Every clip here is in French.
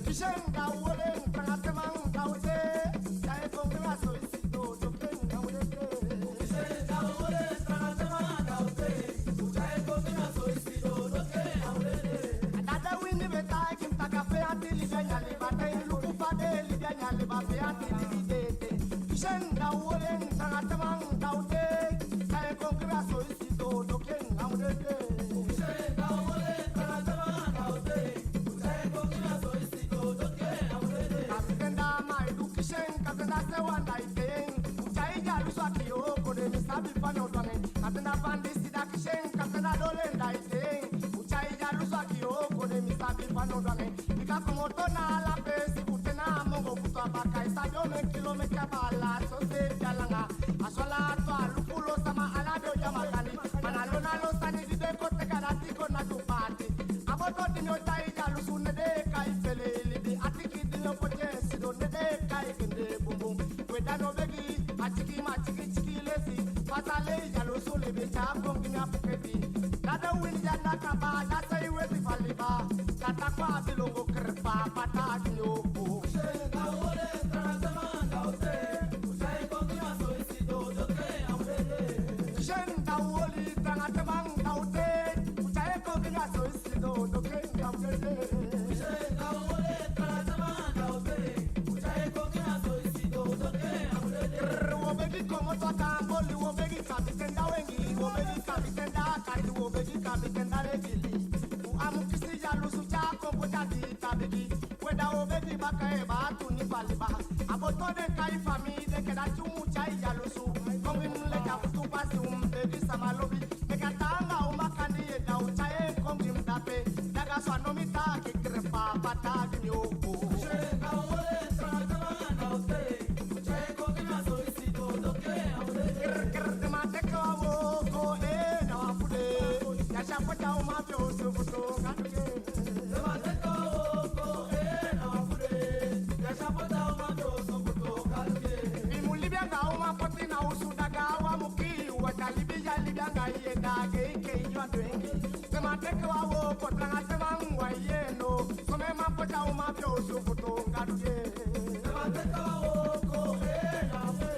Kishenga wole ntangatema ngawete Jae kongra so isito doke ngawete Kishenga wole ntangatema ngawete Jae kongra so isito doke ngawete Adada wini beta kimtaka fe ati libya libate Luku fade libya libafe ati libidete Kishenga wole ntangatema ngawete Jae kongra so isito doke ngawete Kishenga wole ntangatema ngawete Jae kongra so isito doke ngawete Kapitenda ma education kapitenda se wanda iteng Uchai jalu swaki yo kode misabi pano dwange Kapitenda bandi sida kishen kapitenda dole nda iteng Uchai jalu swaki yo kode misabi pano dwange Ika kumoto na la pesi kutena mongo kutwa baka Isayo me kilomita bala so se jalanga Aswala to alupulo sama alado jamakani Manalona lo sani dide kote karatiko na tupati Aboto dinyo chai jalu sune de kai pele libi Atiki dinyo poche sido ne de kai kende bum bum Weda no begi achiki machiki chiki lesi Pasale jalu sule becha kongi na puketi Dada wini janda kaba dasa iwe si faliba Kata kwa bilongo kerpa pata kinyopo Shenga wole tranatema ngaute Usai kongi na soisido doke amrede Shenga wole tranatema ngaute Usai kongi na soisido doke amrede Shenga wole tranatema ngaute Usai kongi na soisido doke amrede Wobegi komo toka mboli wobegi kapitenda wengi Wobegi kapitenda kari wobegi kapitenda regili Amukisi jalusu chako mboja di tabigi Weda obegi baka eba tuni paliba Abotode kai fami deke da chumu chai jalusu Kongi mleka kutupasi umbegi samalobi Eka tanga umakani eda uchaye kongi mdape Daga swanomita kikrepa pata vinyoko Shenga wole tranatema ngaute Uchaye kongi na soisido doke aure Kirkir mateka woko na wafude Yasha pota umapyo subuto ngaduke Mateka woko na wafude Yasha pota umapyo subuto ngaduke Imulibya nga umapoti na usudaga wa muki Watalibya libya nga yendage ike injwa dwengi Mateka woko trangatema ngwa yeno Kome mapota umapyo subuto ngaduke Mateka woko na wafude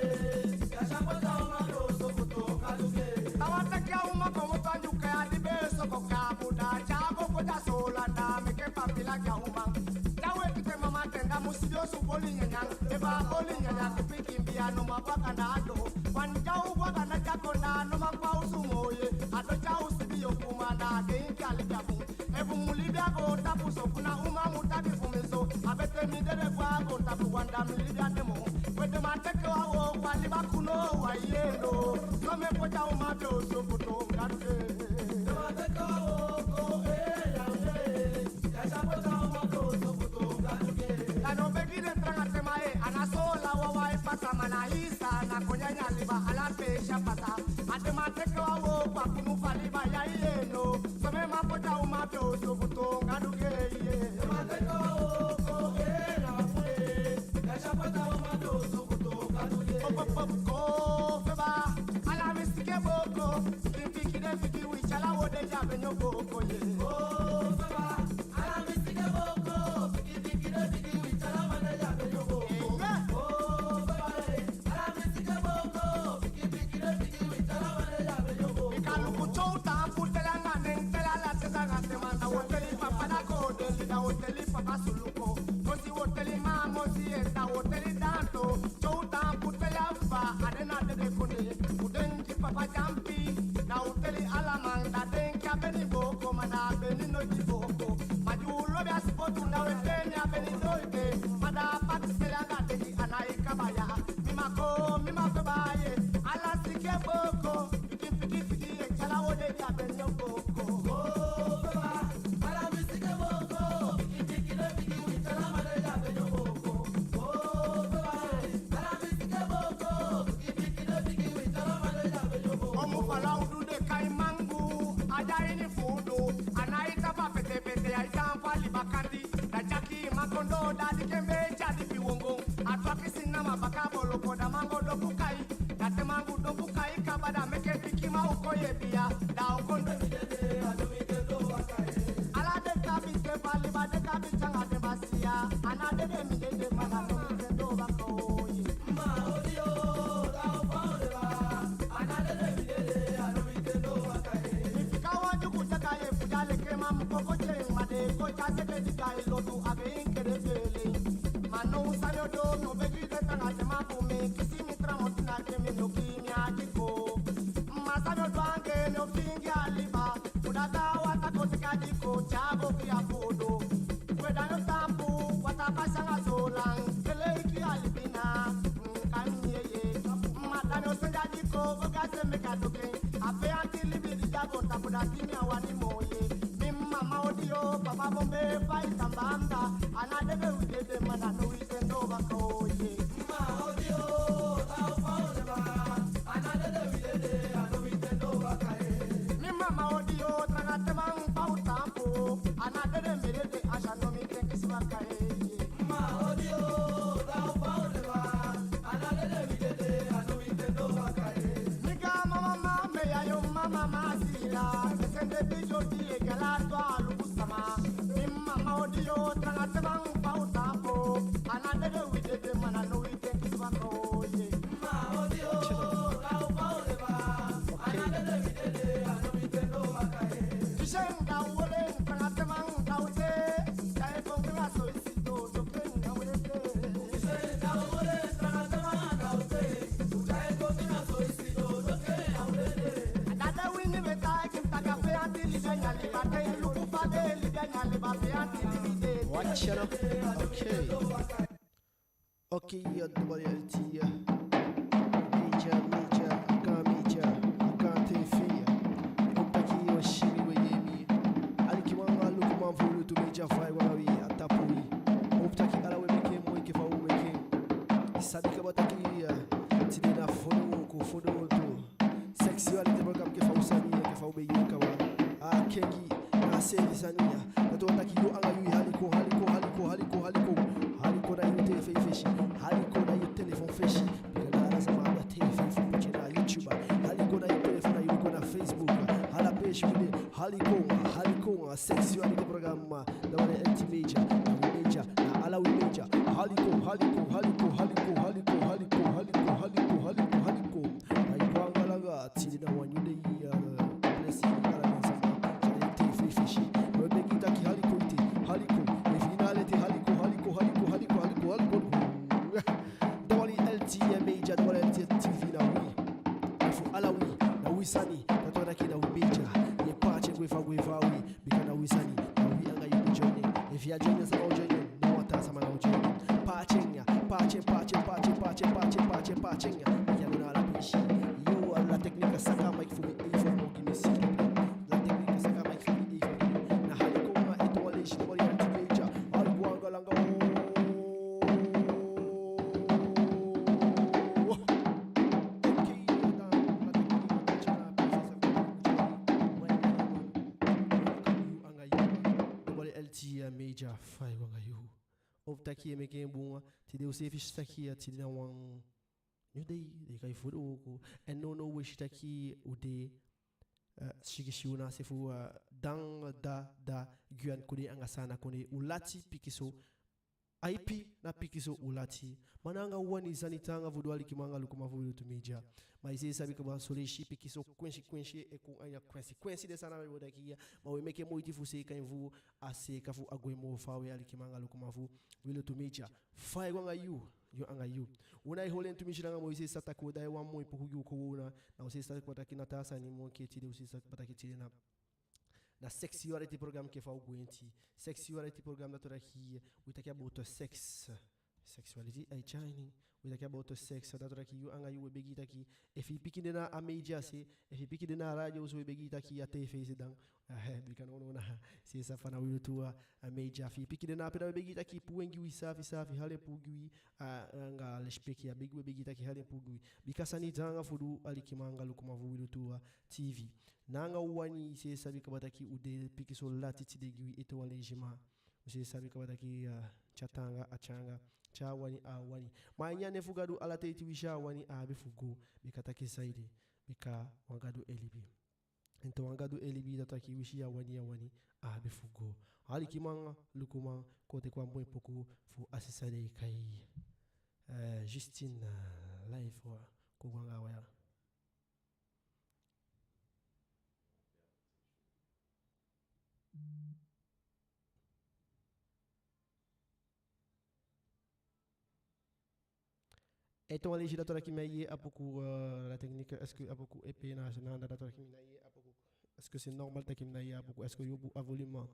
Yasha pota umapyo subuto ngaduke Tawatakia umakomoto anjuke adibe soko kabuda Chabo kota sola na meke papila kia umang Jawe kite mama tenda musidio suboli nyanyang Eba boli nyanyang kipiki mbiano mabaka na ado Wanjau waga na jako na no mapa usumoye Ado jau sibiyo kumana geinki alijabu Ebu mulibia go tapu sokuna umamu tabi fumiso Abete midere kwa go tapu wanda milibia demo Wede mateke wawo kwa liba kuno wa yendo Kome pocha umabyo sokuto ngaruke Mateke wawo ko Yasha pocha umabyo sokuto ngaruke Kano begide trangate mae Anasola wawa ipata manahisa Na konyanya liba alape shapata Ate mateke wawo kwa kunufa liba ya yendo Kome mapocha umabyo sokuto ngaruke Mateke wawo ko Yasha pocha umabyo sokuto ngaruke Ko feba ala misike boko Kimpi kide fiki wichala wode jabe nyoboko ye Ko feba ala misike boko Kimpi kide fiki wichala wode jabe nyoboko Ko feba ala misike boko Kimpi kide fiki wichala wode jabe nyoboko Ikalu kuchouta mputela ngane Ntela la teza ngate manda Woteli papada kode lida woteli papa suluko Mosi woteli ma mosi esta woteli danto Chouta mputela fa adena dede kone Udenji papa jampi Na uteli alamang da denki abeni boko Mana abeni no jiboko Majulo bia sipotu na weteni abeni doike Mada patisele agateki anaika baya Mima febaye Ala sike boko Fiki fiki echala wode di abeni boko Ala misike boko Fiki fiki echala wode di abeni boko Ala misike boko Fiki echala wode di abeni boko Omufala udude kai mangu Aja ini fudu Anaita pa pete pete Aita mfali bakandi Dajaki makondo Dadi kembe jadi piwongo Atwa kisina mabaka bolo Koda mango doku kai Date mangu doku kai Kabada meke piki ma ukoye biya Da ukondo midede Ado midede wakai Ala de kabi Kepali ba de kabi Changa de basi lotu again kere fele. Mano usanyo do no beji de tanga tema fume kisi mitra motina kemi no kimi ajiko. Masanyo do ange no fingi aliba. Udata wata kotika jiko chabo kia fodo. Wedano tampu wata pasanga zolang kele iki alibina kanye ye. Matano senja jiko vogase mekadoke. Ape anti libi di jago tapuda kimi awani moye. Mama audio, papa bombe, fight and banda, and I never will get them, and I know it's an overcoat. Mama audio, thou found the man, and I never will get them, I know it's an overcoat. Mama audio, Tranatamang, Pautampo, and I didn't meet the Ashanomic and Kiswaka. Mama audio, thou found the man, and I never will get them, I know it's an overcoat. Mika mama, may I, your mama, Masila, send the video to you. Sama mimma audio trangatang pautampo another with the man I know it is one oye ma audio au pauleva another with the I know it no makae kishenga wole trangatang tause dai konga so isito to kenga wole kishenga wole trangatang tause dai konga so isito to kenga wole another win me ta kimtaka pe antili ganyale bakai Watch it up. Okay, WLT. Major, I can't take fear. Upaki Yoshimi Wayemi. Alikiwanga Lukuma Vulu to Major Fire Atapui. Uptaki Alawe became Wiki for Wiki. Sadika Bataki, Tidina Fodo, Sexuality program Kefausani, Kefaube Yukawa, Kegi. Sania, but what like you are you haliko na you telephone fish, haliko na you telephone fish, because some other telephone put na YouTube, haliko na you telephone you go na Facebook, hala page with haliko sexuality program, the one anti-major, na ala we major, haliko, I kwanga tilina one you the blessing. Major TV na we if alawi na we sani tatona kina we major ye pache gwefa we because we sani na we anga you joining if you are joining us all joining no wata sama na joining pache ya na la pishi you are la technique saka mic for me for mo kinesi la technique saka mic for me na haliko ma etwale shi bori anti-major alikuanga langa Major fai wanga yu of taki meke bunga ti de se fish taki ti de wan new day de kai fu ko and no wish taki ude shigishiuna se fu dang da guan kuni anga sana kuni ulati pikiso IP na pikiso ulati mananga wani zanitanga vudwali kimanga lukuma vudu tumija maise sabi kaba soleshi pikiso kwenshi eko anya kwensi de sana woda kia ma we make moiti fu se kan vu ase kafu agwemo fawe ali kimanga lukuma vu wilo tumija fai wanga you anga you una iholen tumishira nga moise sata ko dai wa mo ipoku yu ko una na ose sata ko takina tasa ni mo ke tide ose sata pataki tide na sexuality program ke fa uguenti sexuality program da toraki we take about sex sexuality I shining we take about sex da toraki you anga you we begita ki if you picking na a media se if you picking na radio so we begita ki ate face dan we can ono na se sa fana we to a media if you picking na peda we begita ki puengi wi safi hale pugui anga le speki ya big we begita ki hale pugui bikasani tanga fudu alikimanga lukuma vu to TV nanga uwani se sabi kabataki ude pikiso lati tidegi ito wale jima se sabi kabataki chatanga achanga cha wani wani manya nefugadu alate itiwisha wani bifugo bikataki saidi bika wangadu elibi ento wangadu elibi dataki wishia wani bifugo hali kimanga lukuma kote kwa mwe poku fu asisade kai Justine live wa kugwanga waya. Então a legislatura aqui me a pouco a técnica est-ce que a pouco épée na datura aqui me a pouco est-ce que c'est normal que me a pouco est-ce que eu a volume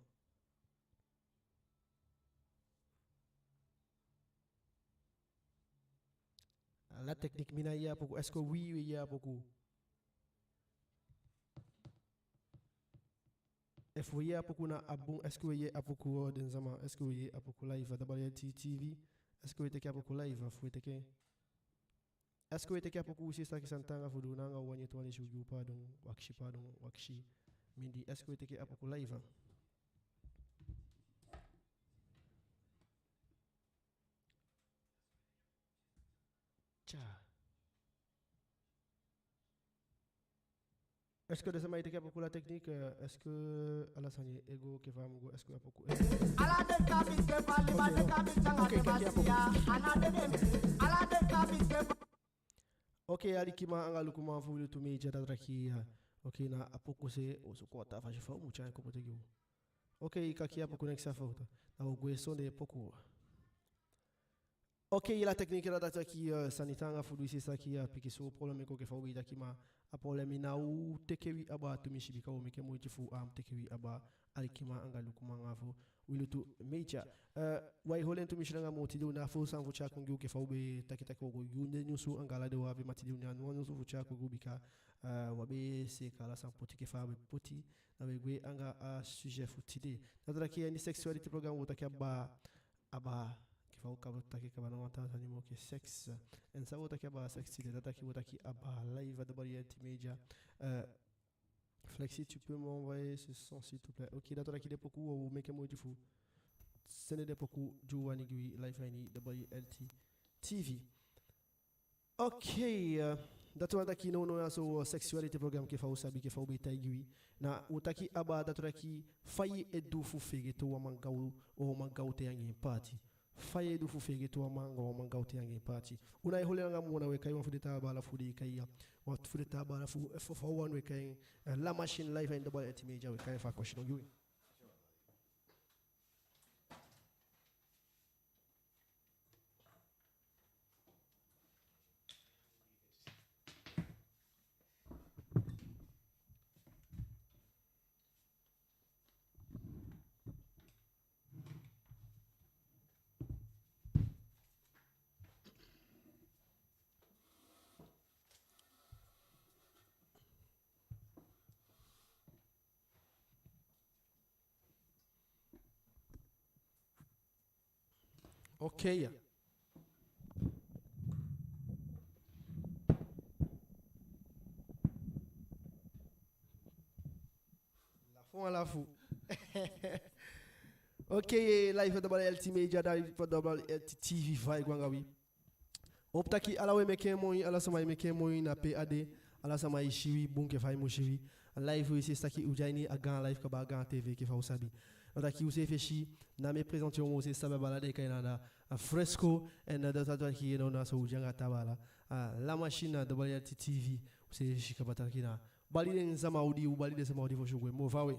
la technique me a pouco est-ce que oui il y a beaucoup if we a pouco na abon est-ce que il y a pouco dans zama est-ce que il y a pouco live WLT TV est-ce que il y a pouco live faut que est-ce que il y a pouco aussi ça qui s'entend fudu nanga wani to wani shuju pardon wakshi mindi est-ce que il y a pouco live cha est-ce que de ça m'a été pour la technique est-ce que Alassane ego que va est-ce que a beaucoup OK ali kima anga lukuma fulu to meja datraki OK na a pouco se o so kota fa fa mu cha ko potegu OK kaki a pouco nexa falta na o gueso de pouco OK la technique là datraki sanitanga fulu c'est ça qui a piqué sur problème ko que fa wi dakima a problème na u tekewi aba to mishibika o meke mo tifu am tekewi aba alikima anga lukuma ngafo wilutu meja wai holen to mishanga mo tidu na fo san fucha kungu ke fawbe takita ko yunde nyusu angala de wabe matidu nya no nyusu fucha ko gubika wabe se kala san poti ke fabe poti na we anga a sujet futide nadra ki ni sexualité programme wota aba ke faw ka take ka bana mata tani mo ke sex en sa wota ke ba sexy de taki wota ki aba live de variété meja Flexi, tu peux m'envoyer ce son s'il te plaît. Ok, d'accord, qui est beaucoup ou make moi du fou. Ce n'est pas beaucoup du Wanigui Life Ini WLT TV. Ok, d'accord, qui non non so sexualité programme qui fait au sabi qui fait au betaigui. Na utaki aba d'accord qui failli et du fou fege to mangau ou mangau te yangi party. Faye du fu fege to mango mangauti yangi party una hole nga mona we kay wa fudeta bala fudi kay wa fudeta bala fu fo one we kay la machine live and double media we kay fa question you OK. La fond à la fou. OK, live double LT media double LT TV vai gwangawi. Optaki ala we meke moi ala sama meke moi na PAD ala sama ishiwi bunke fay mo shiwi. Live ici c'est qui ujaini a gan live ka ba gan TV ki fa usabi. Otaki use feshi na me présenter mo c'est ça balade kainada a fresco and data ki no na so ujanga tabala la machine WLT TV c'est shikabata kina balide nzama udi u balide sama udi fo shugwe mo vawe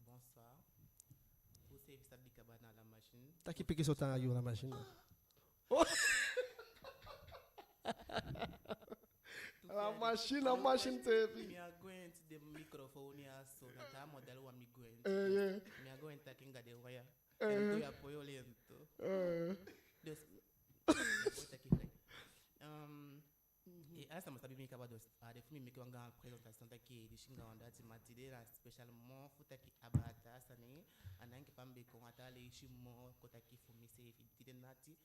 bonsoir. Vous savez ça dit kabana la machine. Taki pique sotan ayo la machine. La machine TV. Me are going to the microphone here so that I model wa mi going. Me are going to kinga de wire. And to apoyo lento. Just et à ça m'a sabi mika bados a de fumi mika nga présentation ta ki di shinga onda ti matide la spécialement futa ki abata sane ananki pambe ko ata le shimo ko ta ki fumi se fitide nati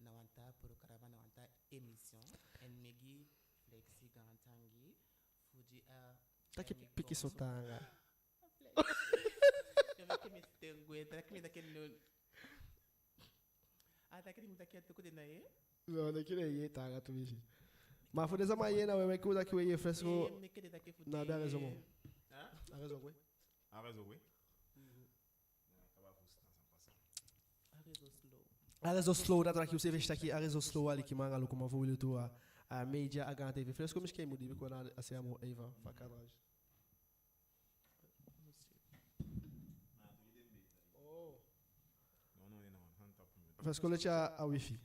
na wanta pour caravane wanta émission en megi flexi gantangi fuji a Taki pique sotanga. eu me que me tengue tá que me daquele ata que me daquele to de nae Não, daquele aí tá tu bicho. Mas foi dessa manhã, não, é que o daqui o aí fresco. Não, dá raison. A raison, oui. A raison, oui. A raison slow, da aqui você vê aqui a raison slow ali que manga lo como vou ele tua a media a gante TV fresco, mas que é muito porque na assim amo Eva, facarage. Fresco le cha a wifi.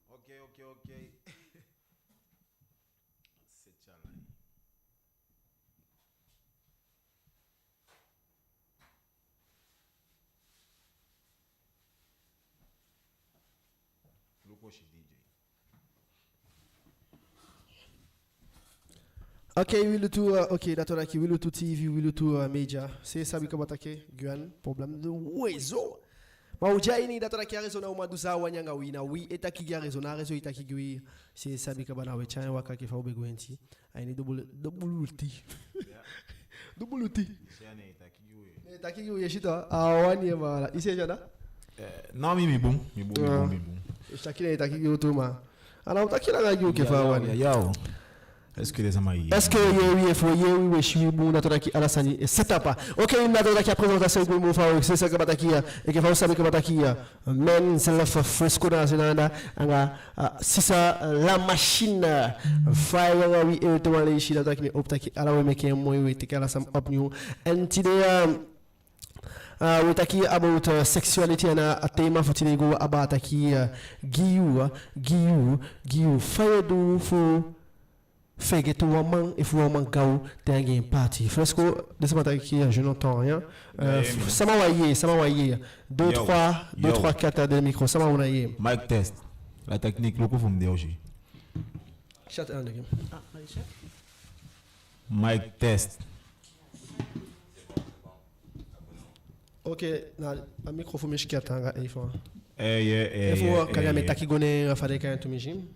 Ok. C'est ça là. Lokoshi DJ. Ok, oui, le tout, ok, d'accord, oui, le tout TV, oui, le tout Media. C'est ça, oui, comment attaquer, Guan, problème de réseau. Ma uja ini d'accord, qui a raison, au mois de ça, wanyanga, oui, na, oui, et qui a raison, na, raison, et qui, oui, c'est ça, oui, comment, oui, tiens, waka, qui fait au begouenti. Aïe, double outil. Double outil. C'est un état qui joue. Taki, oui, chita, ah, wanya, voilà. Ici, Jana? Non, mi bon. Taki, taki, oui, automa. Alors, taki, la radio, qui fait, wanya. Yao. Est-ce que les amaïs? Est-ce que oui, je suis bon, notre qui Alassani, c'est pas. Ok, notre qui a présentation pour moi, c'est ça que bataki et que faut savoir que bataki men c'est la fresco dans la si ça la machine fire oui et to aller ici là qui optaki ala we make moi oui te kala sam up new and today we talking about sexuality and a theme for today go about taki giu fire do for fait que woman if woman go dernier party fresco de ce matin qui je n'entends rien ça m'a voyé 2 3 4 de micro ça m'a voyé mic test la technique le coup faut me déranger chat un de mic test ok na un microphone je chat un il faut il faut quand même ta qui connaît faire quand tu m'imagines.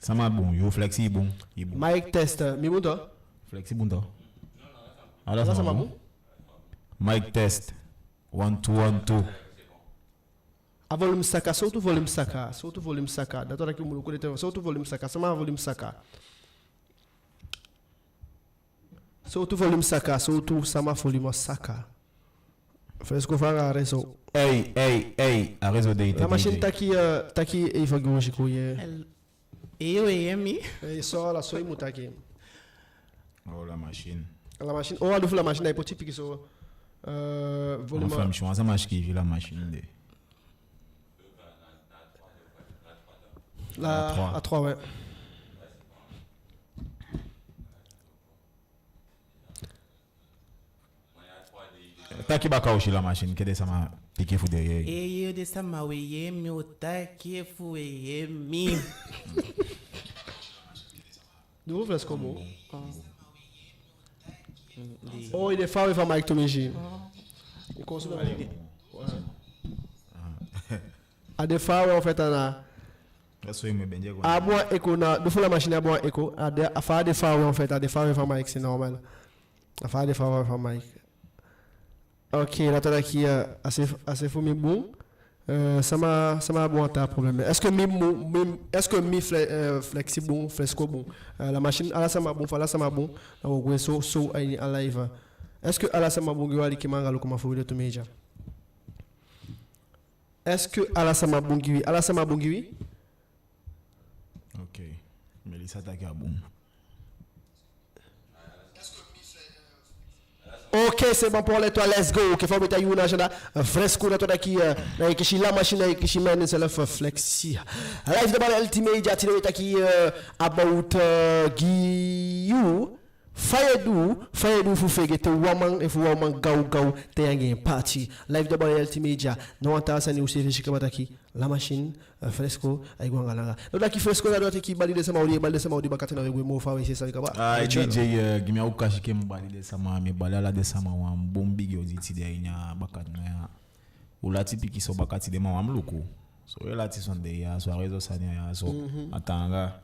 Ça m'a bon, yo flexi bon. Mic test, mi bon toi? Flexi bon toi. Alors ça m'a bon? Mic test. 1 2 1 2. A volume saka, surtout volume saka. D'accord que mo connaît surtout volume saka, ça m'a volume saka. Surtout volume saka, surtout ça m'a volume saka. Fresco fara réseau. Hey, a réseau de la machine taki il faut que je couille. Et só la soy mutaki. Oh la machine. La machine. Oh a la machine est petit pique so volume. Enfin, je suis en marche qui la machine de. La à 3 ouais. Taki baka aussi la machine que de ça m'a piqué fou derrière. Et yo de ça m'a oué mi ota qui foué mi. Nous faisons comment? Oh, il est fort, il va Mike Tomeji. Il consomme. À des fois, en fait, on a. À moi, écho, de fois la machine à moi, écho. À faire des fois, en fait, à des fois, il va Mike, c'est normal. À faire des fois, il va Mike. Ok, là, tu as qui assez fou, mais bon. Ça m'a bon un problème. Est-ce que mi flexi bon, fresco bon, la machine ala ça m'a bon, là ça m'a bon. Donc so en live. Est-ce que ala ça m'a bon gwa qui manga comment faut de meja. Est-ce que ala ça m'a bon gwi, ala ça m'a bon gwi? OK. Melissa ta bon. Ok, c'est bon pour les toi, let's go. Que faut mettre une agenda fresco dans toi qui la machine qui qui mène c'est le flexi. Live de ball ultimate jatine qui about Giu fire do for fege te woman if woman go te again party. Live de ball ultimate no anta sani usifi shikabataki la machine fresco ay gwangala. Donc qui fresco là doit qui balide sama odi bakatena we mo fa we c'est ça kaba. Ah DJ gimya ukashi ke mbalide sama me balala de sama wa bombi gyoziti de nya bakatena ya. Ulati piki so bakati de ma wa mluko. So elati sonde ya so rezo sanya ya so atanga.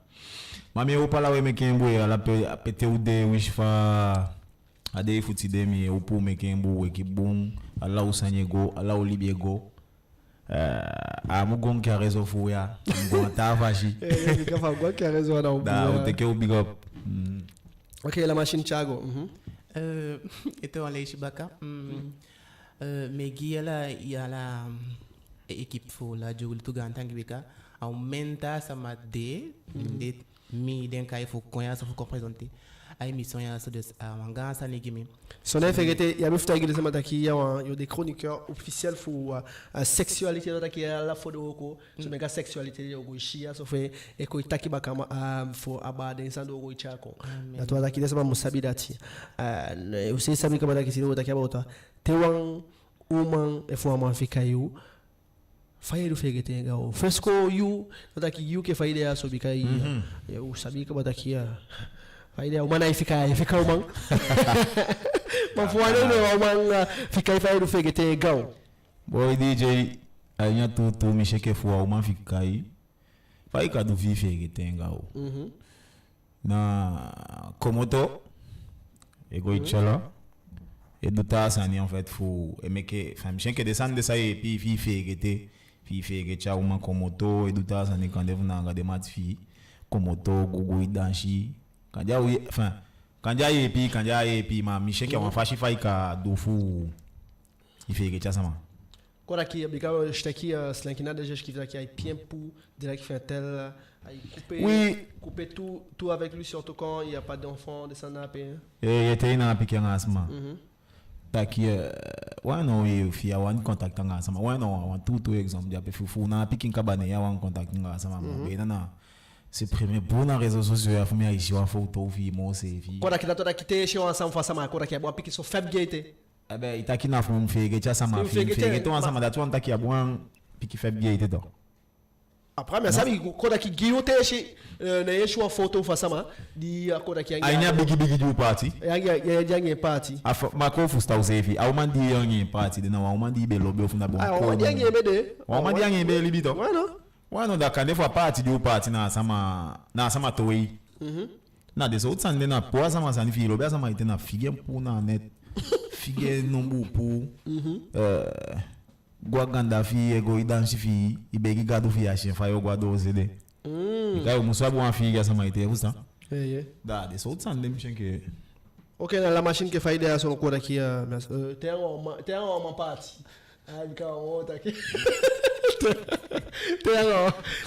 Mami opala we mekembo ya la pete ude wishfa ade futi demi opo mekembo we ki bon ala usanyego ala olibiego amugon ki a rezo fu ya ngon ta fashi ka fa go ki a rezo na da o te ke big up. OK, la machine Thiago. Était en Leishibaka. Mais Guy là il y a la équipe fou là du tout gantangi bika aumenta sama de mi den kai faut conhecer faut représenter a émission ya so de wanga sa ni gimi son effet ya bifta gile sama taki ya yo des chroniqueurs officiels pour sexualité da taki la fodo ko so mega sexualité yo go shia so fe e ko itaki bakama for abade insando go ichako na to taki sama musabidati usi sabi kama taki sino taki abota tewan uman e fo ma fika yu faye do fegete ngao fresco yu taki yu ke faide ya so bikai yo sabi kama taki ya faida umana ifika umang mafuane no umang fika faida fegete gao boy DJ anya tutu misheke fuwa umang fika fai ka do fegete ngao na komoto ego ichala et do ta sani en fait fu emeke fam shenke descendre ça et puis fegete cha umang komoto et do ta sani quand devna nga de mat fi komoto gugu idanshi kanja yepi ma misheke wa fashi faika dofu ifege cha sama kora ki bika shtaki slankina déjà qui va qui a bien pour direct fait tel couper tout avec lui surtout quand il y a pas d'enfant de sanape il était na piquer asma taki wano fi ya wan contact nga sama wano wan tout exemple dia pe fufu na piquer kabane ya wan contact nga sama be na c'est premier pour na réseaux sociaux ya famille ici wa photo vi mo c'est vi kora kita toda kite chez ensemble face sama kora ki bo pique so fab gate eh ben itaki na fon fege cha sama fege to ensemble da tu antaki ya bon pique fab gate do après mais sabi kora ki guillote chez na yesu wa photo face sama di kora ki anya bigi du party ya party ma ko fu sta usefi au mandi yangi party de na wa mandi be lobe fu na bon ko mandi yangi be de wa mandi yangi be libito voilà wano da kande fa party du party na sama toyi na de so tsande na po sama sani fi lobe sama ite na fige mpu na net fige nombu pu gwa ganda fi ego idanshi fi ibegi gado fi ashe fa yo gwa do zede ikayo musabu wa fige sama ite usa da de so tsande mshenke OK na la machine que faide ya son ko da ki tem uma party ai bika outra aqui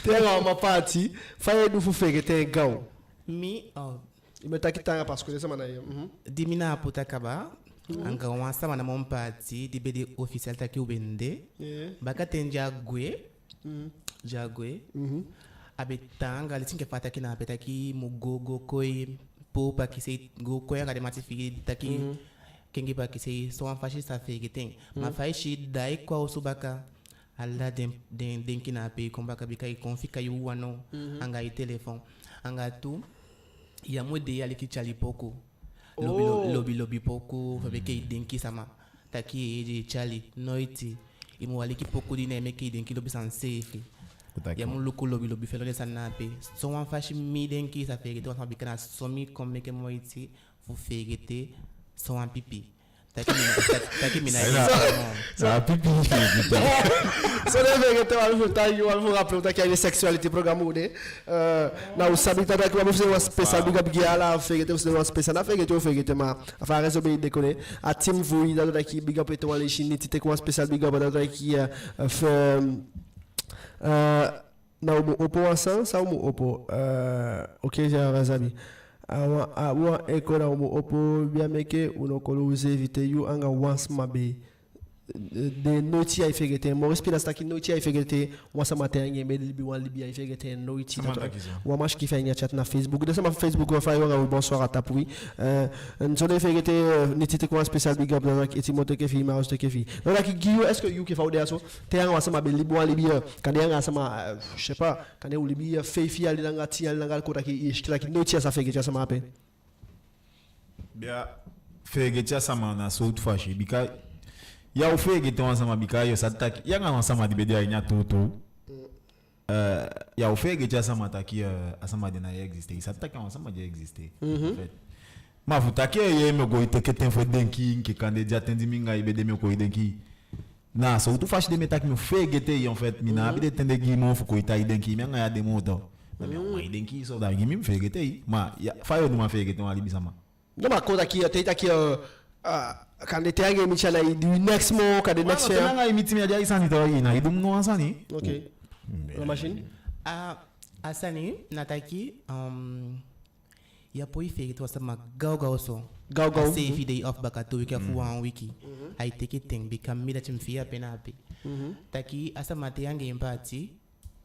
tem uma party faye do fufege tem gão mi imeta kitanga parce que sama na yo dimina puta kaba anga wansa mana mon party di bedi officiel taki ubende baka tenja jagwe abetanga litinge fata kina betaki mugogo koi popa ki sei go koi anga de matifi taki kengi ba ki sei so fashi sa fege tem ma fashi dai kwa usubaka alla den kina pe kombaka bikai konfika yu wano anga i telefone anga tu ya mode ya likichali poko lobi poko fabeke denki sama taki eje chali noiti imu waliki poko dine meke denki lobi san safe ya mu luku lobi felone sanape so wan fashi mi denki sa fegete wan bikana somi komeke moiti fu fegete so wan pipi taki mina ça pipi so deve que eu vou tá e eu vou rappeler tá que a sexuality programa mude na o sabe tá que vamos fazer uma especial biga biga lá fegete você uma especial na fegete ou fegete ma a faire resolver déconner a team vui da daqui biga para então ali chini te com uma especial biga para daqui na o opoação sa o opo OK já vazabi awa ekora opo biameke unokolo uzevite yu anga once mabe de noiti ai fegete mo respira sta ki noiti ai fegete wasa matenye me libi wan libi ai fegete noiti wa mash ki fanya chat na Facebook de sama Facebook wa fayo nga bonsoir à tapui nzone fegete nitite ko spécial big up dans ki timote ke fi ma ke fi non la ki giyo est-ce que you ki fawde aso te anga wasa mabe libi wan libi kan anga sama je sais pas kan e libi fe fi ali nga ti ali nga ko ta ki ishkila ki noiti sa fegete sama ape bia fegete sama na so tout fashi bika ya ufege to ensemble bikayo sataki yanga ensemble dibedi anya toto ya ufege ja sama taki ensemble de na existe sataki ensemble de existe en fait ma futaki ye me go iteke tem fo denki nke kande ja tendi minga ibede me ko denki na so tu fashi de metaki me fege te en fait mina abide tende gi mo fu ko itai denki menga ya de moto na me o denki so da gi mi fege te ma ya fayo no ma fege te ali bisama no ma ko daqui até daqui quand les terres Michel du next mois quand les next year nanga imiti mi aja isani to ina idum no ansani OK la machine Asani nataki ya poi fake to sama gau so Gau. say if day off baka 2 week for 1 week I take it thing become me that mfia penapi taki asama te yange empati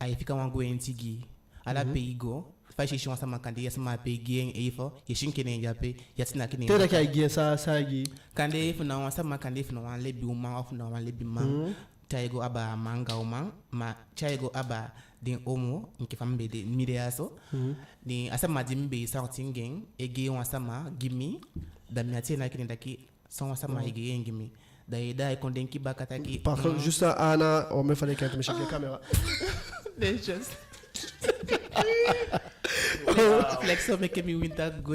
ai fika wangu entigi ala peigo fa shi shwa sama kande asama pe gen efo yeshin kene yape yatina kene Tera ki aigi sa agi. kande funa wasama kande funa wan lebi uma of na wan lebi ma chaigo aba manga uma ma chaigo aba den omo nke fambe de mireaso ni asama dimbe sorting gang ege wasama gimi da miati na kene daki son wasama ege ngimi da kondenki bakataki Par contre, juste Anna, on me fallait qu'elle me check la caméra. They just Flexo make me winter go.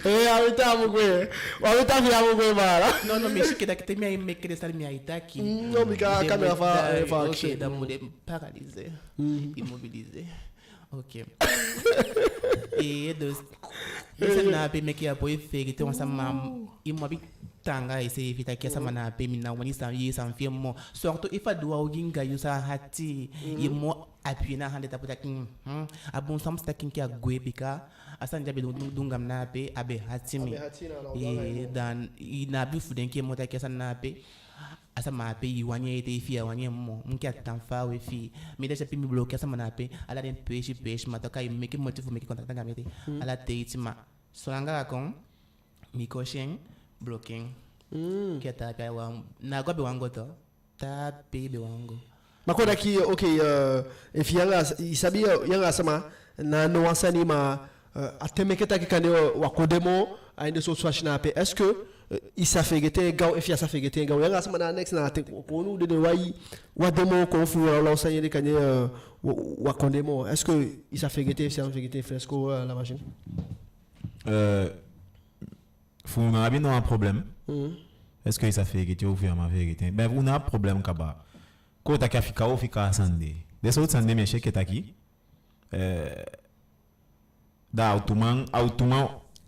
Awita mugwe. Awita via mugwe mara. No, me shike da que me make the sal me aitaki. No, mika caméra fa OK, da mode paralysé, immobilisé. OK. Et dos essa na pe make a boy fake te onsa mam imobi tanga ese evita que essa mana pe mina woni sam yi sam fie mo surtout if adu o ginga yusa hati imo appuyer na hande taputa king abon sam staking ki agwe bika asanja be dungam na pe abe hati mi e dan ina bi fuden ki mota ke sana pe asa ma pe yi wanye te fi wanye mo mki atanfa we fi mi deixa pe mi bloquer asa mana pe ala den peixe matoka i make motif make contact ngamete ala te itima solanga kon mi coaching blocking que tá pe wa na gobe wango to ta pe be wango Makoda ki okay if yanga isabi yanga sama na no wasani ma atemeketa ki kane wakodemo ainde so swashina pe est-ce que isa fegete gaw if ya sa fegete gaw yanga sama na next na te ko nu de wai wademo ko fu la usanye de kane wakondemo est-ce que isa fegete if ya fegete fresco la machine faut on a un problème est-ce que ça fait que tu ouvres ma vérité ben on a un problème kaba ko ta kafika o fika sande de so sande me cheke taki da automan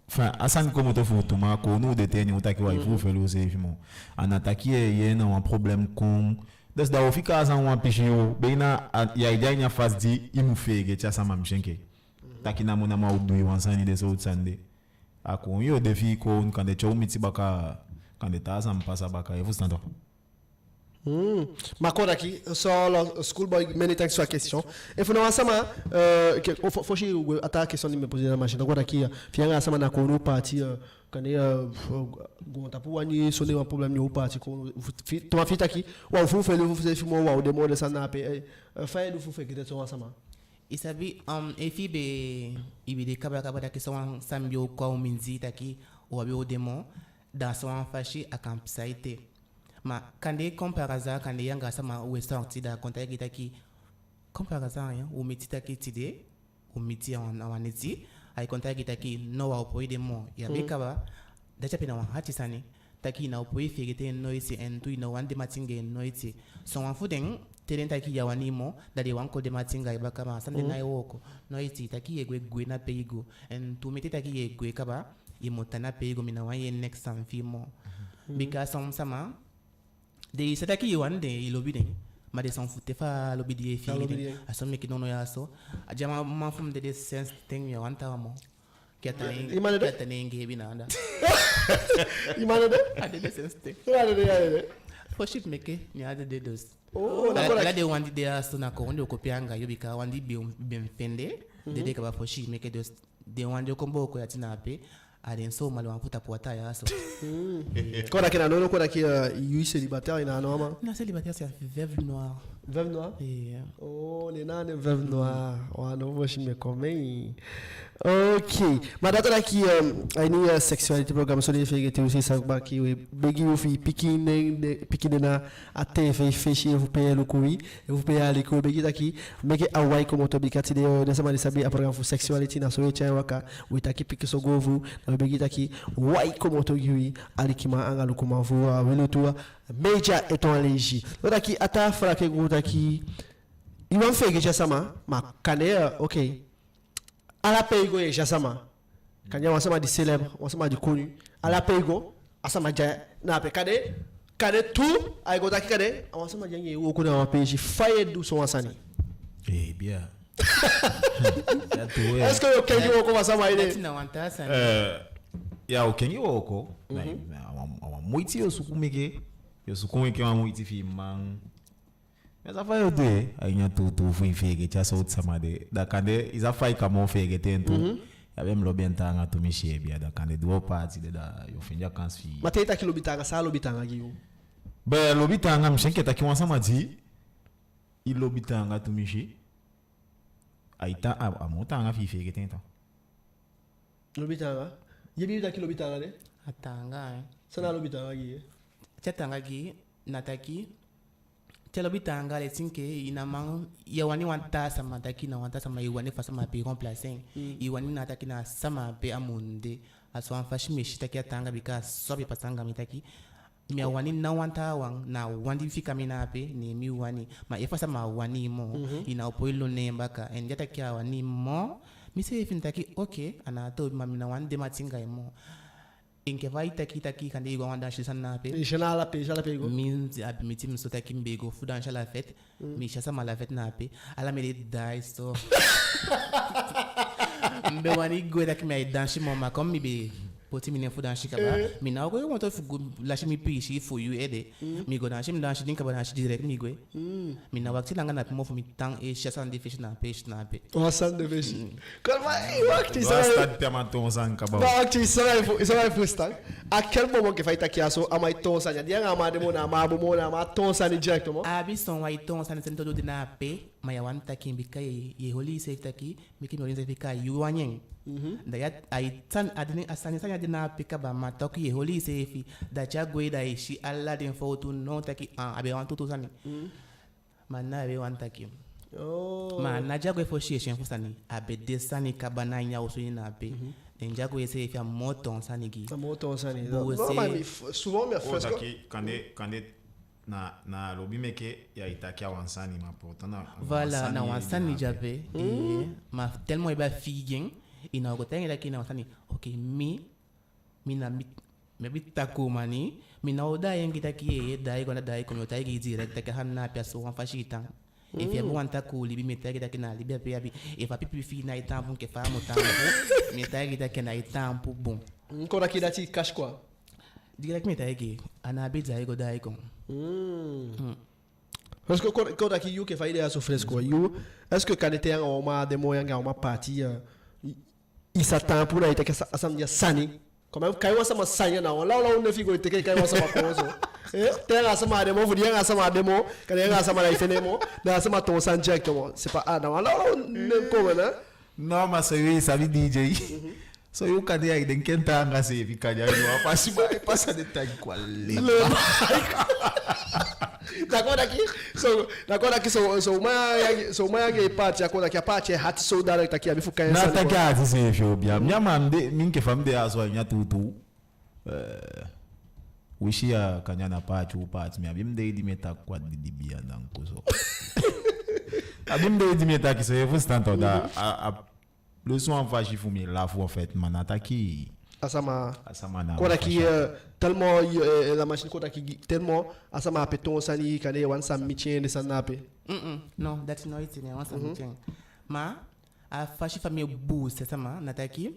enfin asan comme to automan ko nous détenir o taki wa il faut faire le séfimo en attaquer y a un problème com des da o fika san wa pichio beina ya idea faz di imu fege cha sama mshenke taki na mona ma udu wansani de so sande ako yo defi ko kande cho miti baka kande taza mpasa baka e vous stand Makoda ki so schoolboy many thanks for question e funa wasama foshi ata question ni me poser na machine ko daki fianga sama na ko no parti kande gonta pour wani sonner un problème ni au parti ko to ma fita ki wa fu fe lu fu mo wa de mo de sana pe fa lu fu fe ki de so wasama isabi efi be ibide kabla da que son sambio ko minzi taki o abi o demo da son fashi a campsite ma kande comparaza kande yanga sama o sorti da konta ki taki comparaza ya o metita ki tide o meti en aneti ay konta ki taki no wa o demo ya be kaba da chapina wa hati sani taki na o figete noisi en tu no wande matinge noisi son fuden terenta ki yawanimo dali wanko de matinga ibaka ma sande na yoko noisi taki yegwe na peigo en tu metita ki yegwe kaba imotana peigo mina wa ye next time fimo because sama de setaki yawande ilobide ma de son fute fa lobidi fi asomme ki nono yaso ajama ma fum de sense thing ya wanta mo keta nenge binanda imane de ade de sense thing de for shit make ni ade de dos la de wandi de aso na ko ndo kopianga yobika wandi bi fende de ka ba for shit make dos de wandi ko mboko ya tinape ade so malo mafuta puata ya aso ko da kina nono ko da ki yu célibataire ina noma na célibataire c'est veuve noire oh les nanes veuve noire wa no voshi me come ok madata da ki any sexualité programme sur les filles qui aussi ça ba ki begi ou fi pikine na ate feshi vous payez le coût et vous payez aller ko begi da ki meke awai ko moto bikati de sama sabi a programme for sexualité na so echa waka we taki pikiso govu na begi da ki wai ko moto giwi alikima anga kuma vu welo to major étant légi da ki ata frake go da ki il va faire que sama ma kane ok ala peigo e jasama kanya wasama di célèbre wasama di connu ala peigo asama ja na pe kade tout ay go daki kade wasama janye wo ko na peji faye du so wasani Eh bien. Est-ce que Kengi woko wasama ile? Tina wanta sana. Ya ukengi woko. Na muiti yosukumeke. Yosukumeke wa muiti fi mang. Mas a faio de ainha tu fui fege cha so tsamade. Da kande is a fai kamo fege tento. Ya bem lo bentanga tu mi shebia da kande duo party da yo finja kans fi. Mateta kilobitanga sa lobitanga giyo. Be lobitanga mshenke ta kiwansa madi. I lobitanga tu mi shi. Aita a motanga fi fege tento. Lobitanga. Yebi da kilobitanga de? Atanga. Sana lobitanga giyo. Chatanga gi nataki. Telobitanga le tinke inamang yawani wanta sama taki na wanta sama iwani fa sama pe remplacer. Iwani nataki na sama pe amunde. Aso anfashi me shitaki atanga bika sobi pasanga mitaki. Mi wani na wanta wang na wandi fika mina pe ni mi wani ma efa sama wani mo ina opoilo ne mbaka en jata kia wani mo mi se fintaki okay ana to ma mina wande matinga mo inke vai taki kande igwa wanda shi sanna pe Jala pe go. means abimiti msota kimbego fudan shala fête mi shasa mala fête na pe ala me die so mbe wani go da kimi danshi mo ma comme mi be poti mine fudan shi kaba mi na go want to la shi mi pi shi for you ede mi go dan shi mi dan shi dinka ba dan shi direct mi go mi na wakti langa na mo fu mi tang e shasa ndi fish na pe O san de fish. Kalma wakti sa. Basta tematon sanka ba. Wakti sa vai frustrar. A quel moment que vai estar aqui a amai tonsa nya dia ngama demo na ma bomo na ma tonsa ni direct mo. Abi son wa iton sa nsen todo na pe ma ya wanta kimbi ye holi se taki mi kimi olinze fika yuanyeng. Da ya ai tan adini asani sanya dina pika ba ma toki ye holi se fi da cha gwe da shi alla den foto no taki abe wan tutu sani. Ma na abe wan taki. Oh. Ma na ja gwe fo shi shen fusani abe desani kabana nya usu na pe. Den ja gwe se fi a moton sani gi. A moton sani. Bo Non, se- mais souvent me fresco. Otaki kande na lobi meke ya itaki awansani ma portana. Voilà, na wansani jabe. Ma tellement eba figeng. Ina go tenga daki na wansani. Okay, mi na me bitako mani. Mi na oda yengi daki dai go na dai ko yota gi direct daki hanna pia so wan fashita. If you want to cool, libi metagi daki na libi api if a pipi fi na itampu ke fa mo tampu. Metagi daki na itampu bom. Nkora kidati cash quoi. Direct metagi ana be dai go dai ko. Parce que quand aqui you que vai ideia so fresco you est-ce que quand tem uma demo yanga uma party isa tampo na ita que asam dia sani como caiu essa masanya na lá onde fico ite que caiu essa coisa tem essa ma demo vudia essa ma demo cadê essa ma life demo da essa ma ton san jack como c'est pas ah não lá nem como né No, mas saya sabi DJ. So you can dia den kenta nga se fika ja yo pasi ba passa de tag quale. D'accord aqui so uma que parte agora que a parte é hat so direct aqui a me focar Na ta ka ti se fio bia. Minha mande min ke fam de aso nya tutu. Wishi ya kanya na part u part mi abim de di meta kwad di bia dan ko so. Abim de di meta ki se fu stanto da le son faji fu mi la fu en fait manata ki asama na. quando aqui tellement la machine quando aqui tellement asama peton sani kane wan sam mitien de sanape No, that's not it. I want something. Ma, a fashi fa me boost sama nataki.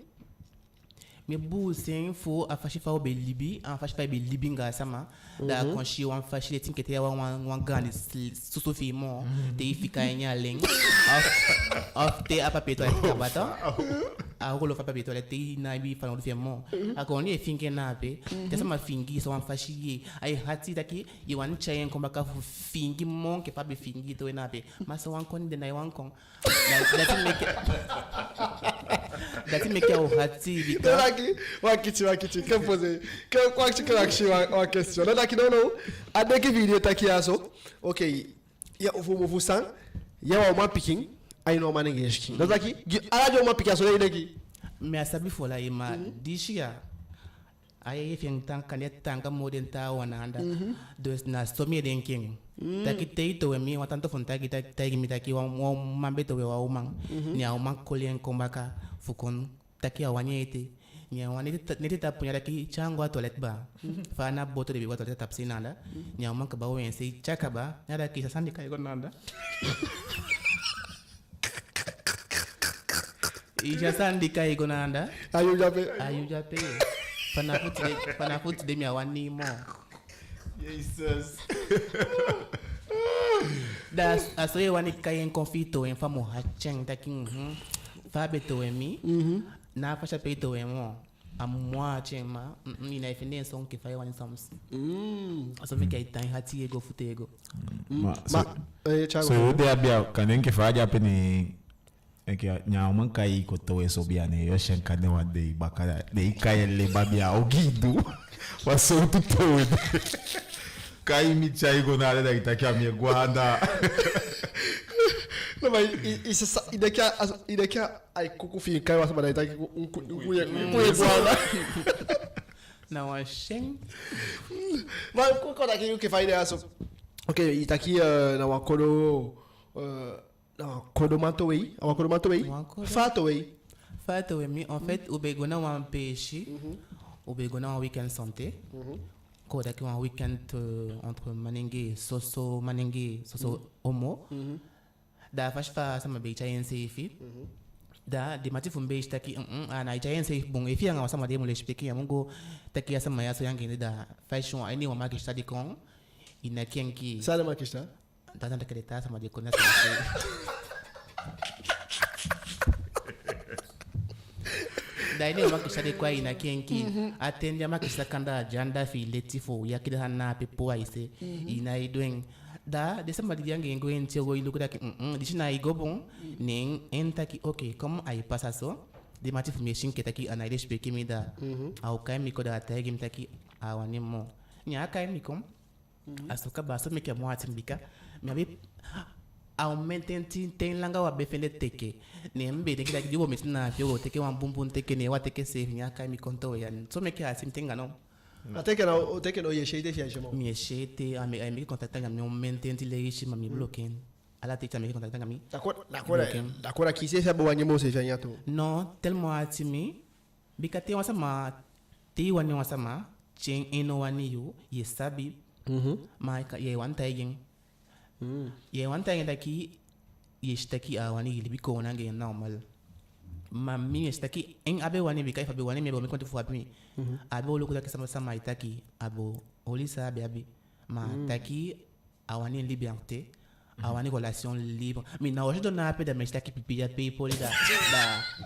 Me boosting for a fashi fa be libi, a fashi fa be libinga sama. Da konshi wan fashi tin kete wan gani susufi mo. Te fika nya leng. Of te apa peto kabata. A rolo fa peto te na bi fa no mo. A koni e finke na pe. Te sama fingi so wan fashi ye. Ai hati daki you wan chain komba ka fingi mon ke fa be fingi to na pe. Ma so wan kon de na wan kon. That make you hati because aqui wakiti que fazer que quase que aqui uma questão não daqui não até que vídeo tá aqui aso ok ya vou san ya uma picking aí não mano ninguém aqui não daqui a de uma picking aso daqui me asabi fola ima dishia ay fiang tang kanet tang ka modern ta wananda dos na stomi den king taki teito we mi watanto fonta kita tagi mi taki wa mambe to we wa umang ni au mang kolien kombaka fukon taki awanyete ni awani neti ta punya taki chango toilet ba fa na boto de bi toilet tapsi nanda ni au mang ka ba wen sei chaka ba nada kisa sandi kai gonanda Ijasandika igonanda. Ayo jape. Ayu jape. Panafuti de mi awani mo. Jesus. Das asoye wani kayen confito en famo hacheng taking fabeto emi. Na fasha peito emo. Amwa chema ina ifende song ke fai wani soms. Aso me kai tan hati ego futego. So you there bia kanenke faja peni eke nyaman kai ko to eso bia ne yo shen kane wa de bakara de kai le babia ogidu waso tuto kai mi chai go na da itakia mi guarda. Não, mas e daqui a cuco fica essa maneira daqui guarda. Não achei. Mas qual daqui o que faz isso? Ok, e tá aqui na Wakoro Kodomatoei, Fatoei. Fatoei, en fait, au Begona ou un pêche, au Begona un week-end santé. Quand il y a un week-end entre Manengue, Soso Homo. Da faz sama becha NCF. Da de mati fumbe taki na ita NCF bon efi anga sama de mo le expliquer ya mungo taki sama ya so yangi da fashion ani wa market study kon ina kenki. Sala makista? Da tanta keleta sama de kona. Da ini wa market study kwa ina kenki atende market study kanda janda fi letifo yakida hana pepo aise ina idoing da de sama dia ngi ngoen tiego ilu kuda dishina igobon ning entaki okay comme ay passa so de matif machine ketaki anaide speke mi da au kai mi koda tagi mtaki awani mo nya kai mi kom asoka baso me ke mo atimbika mi abi aumenten ten langa wa befende teke ne mbe de kida jibo metina pio teke wan bumbun teke ne wa teke se nya kai mi konto ya so me ke asim tenga no. Até que não ia cheio de gente, me cheite a me contactar com meu mentente leixe mas me bloqueia ala te me contactar com mim d'accord aqui se sabe o animo se já tu non tellement atimi bikate wasa ma te wani wasa ma chen eno wani yu ye sabi ma ye wanta yin ye wanta yin daki ye staki a wani libiko nange normal ma mi staki en abe wani bikai fabe wani me bo me kontu fu abi abe olokuta kisama sama itaki abo olisa abi ma taki awani liberté awani relation libre mi na ojo na ape da me staki pipi ya pe poli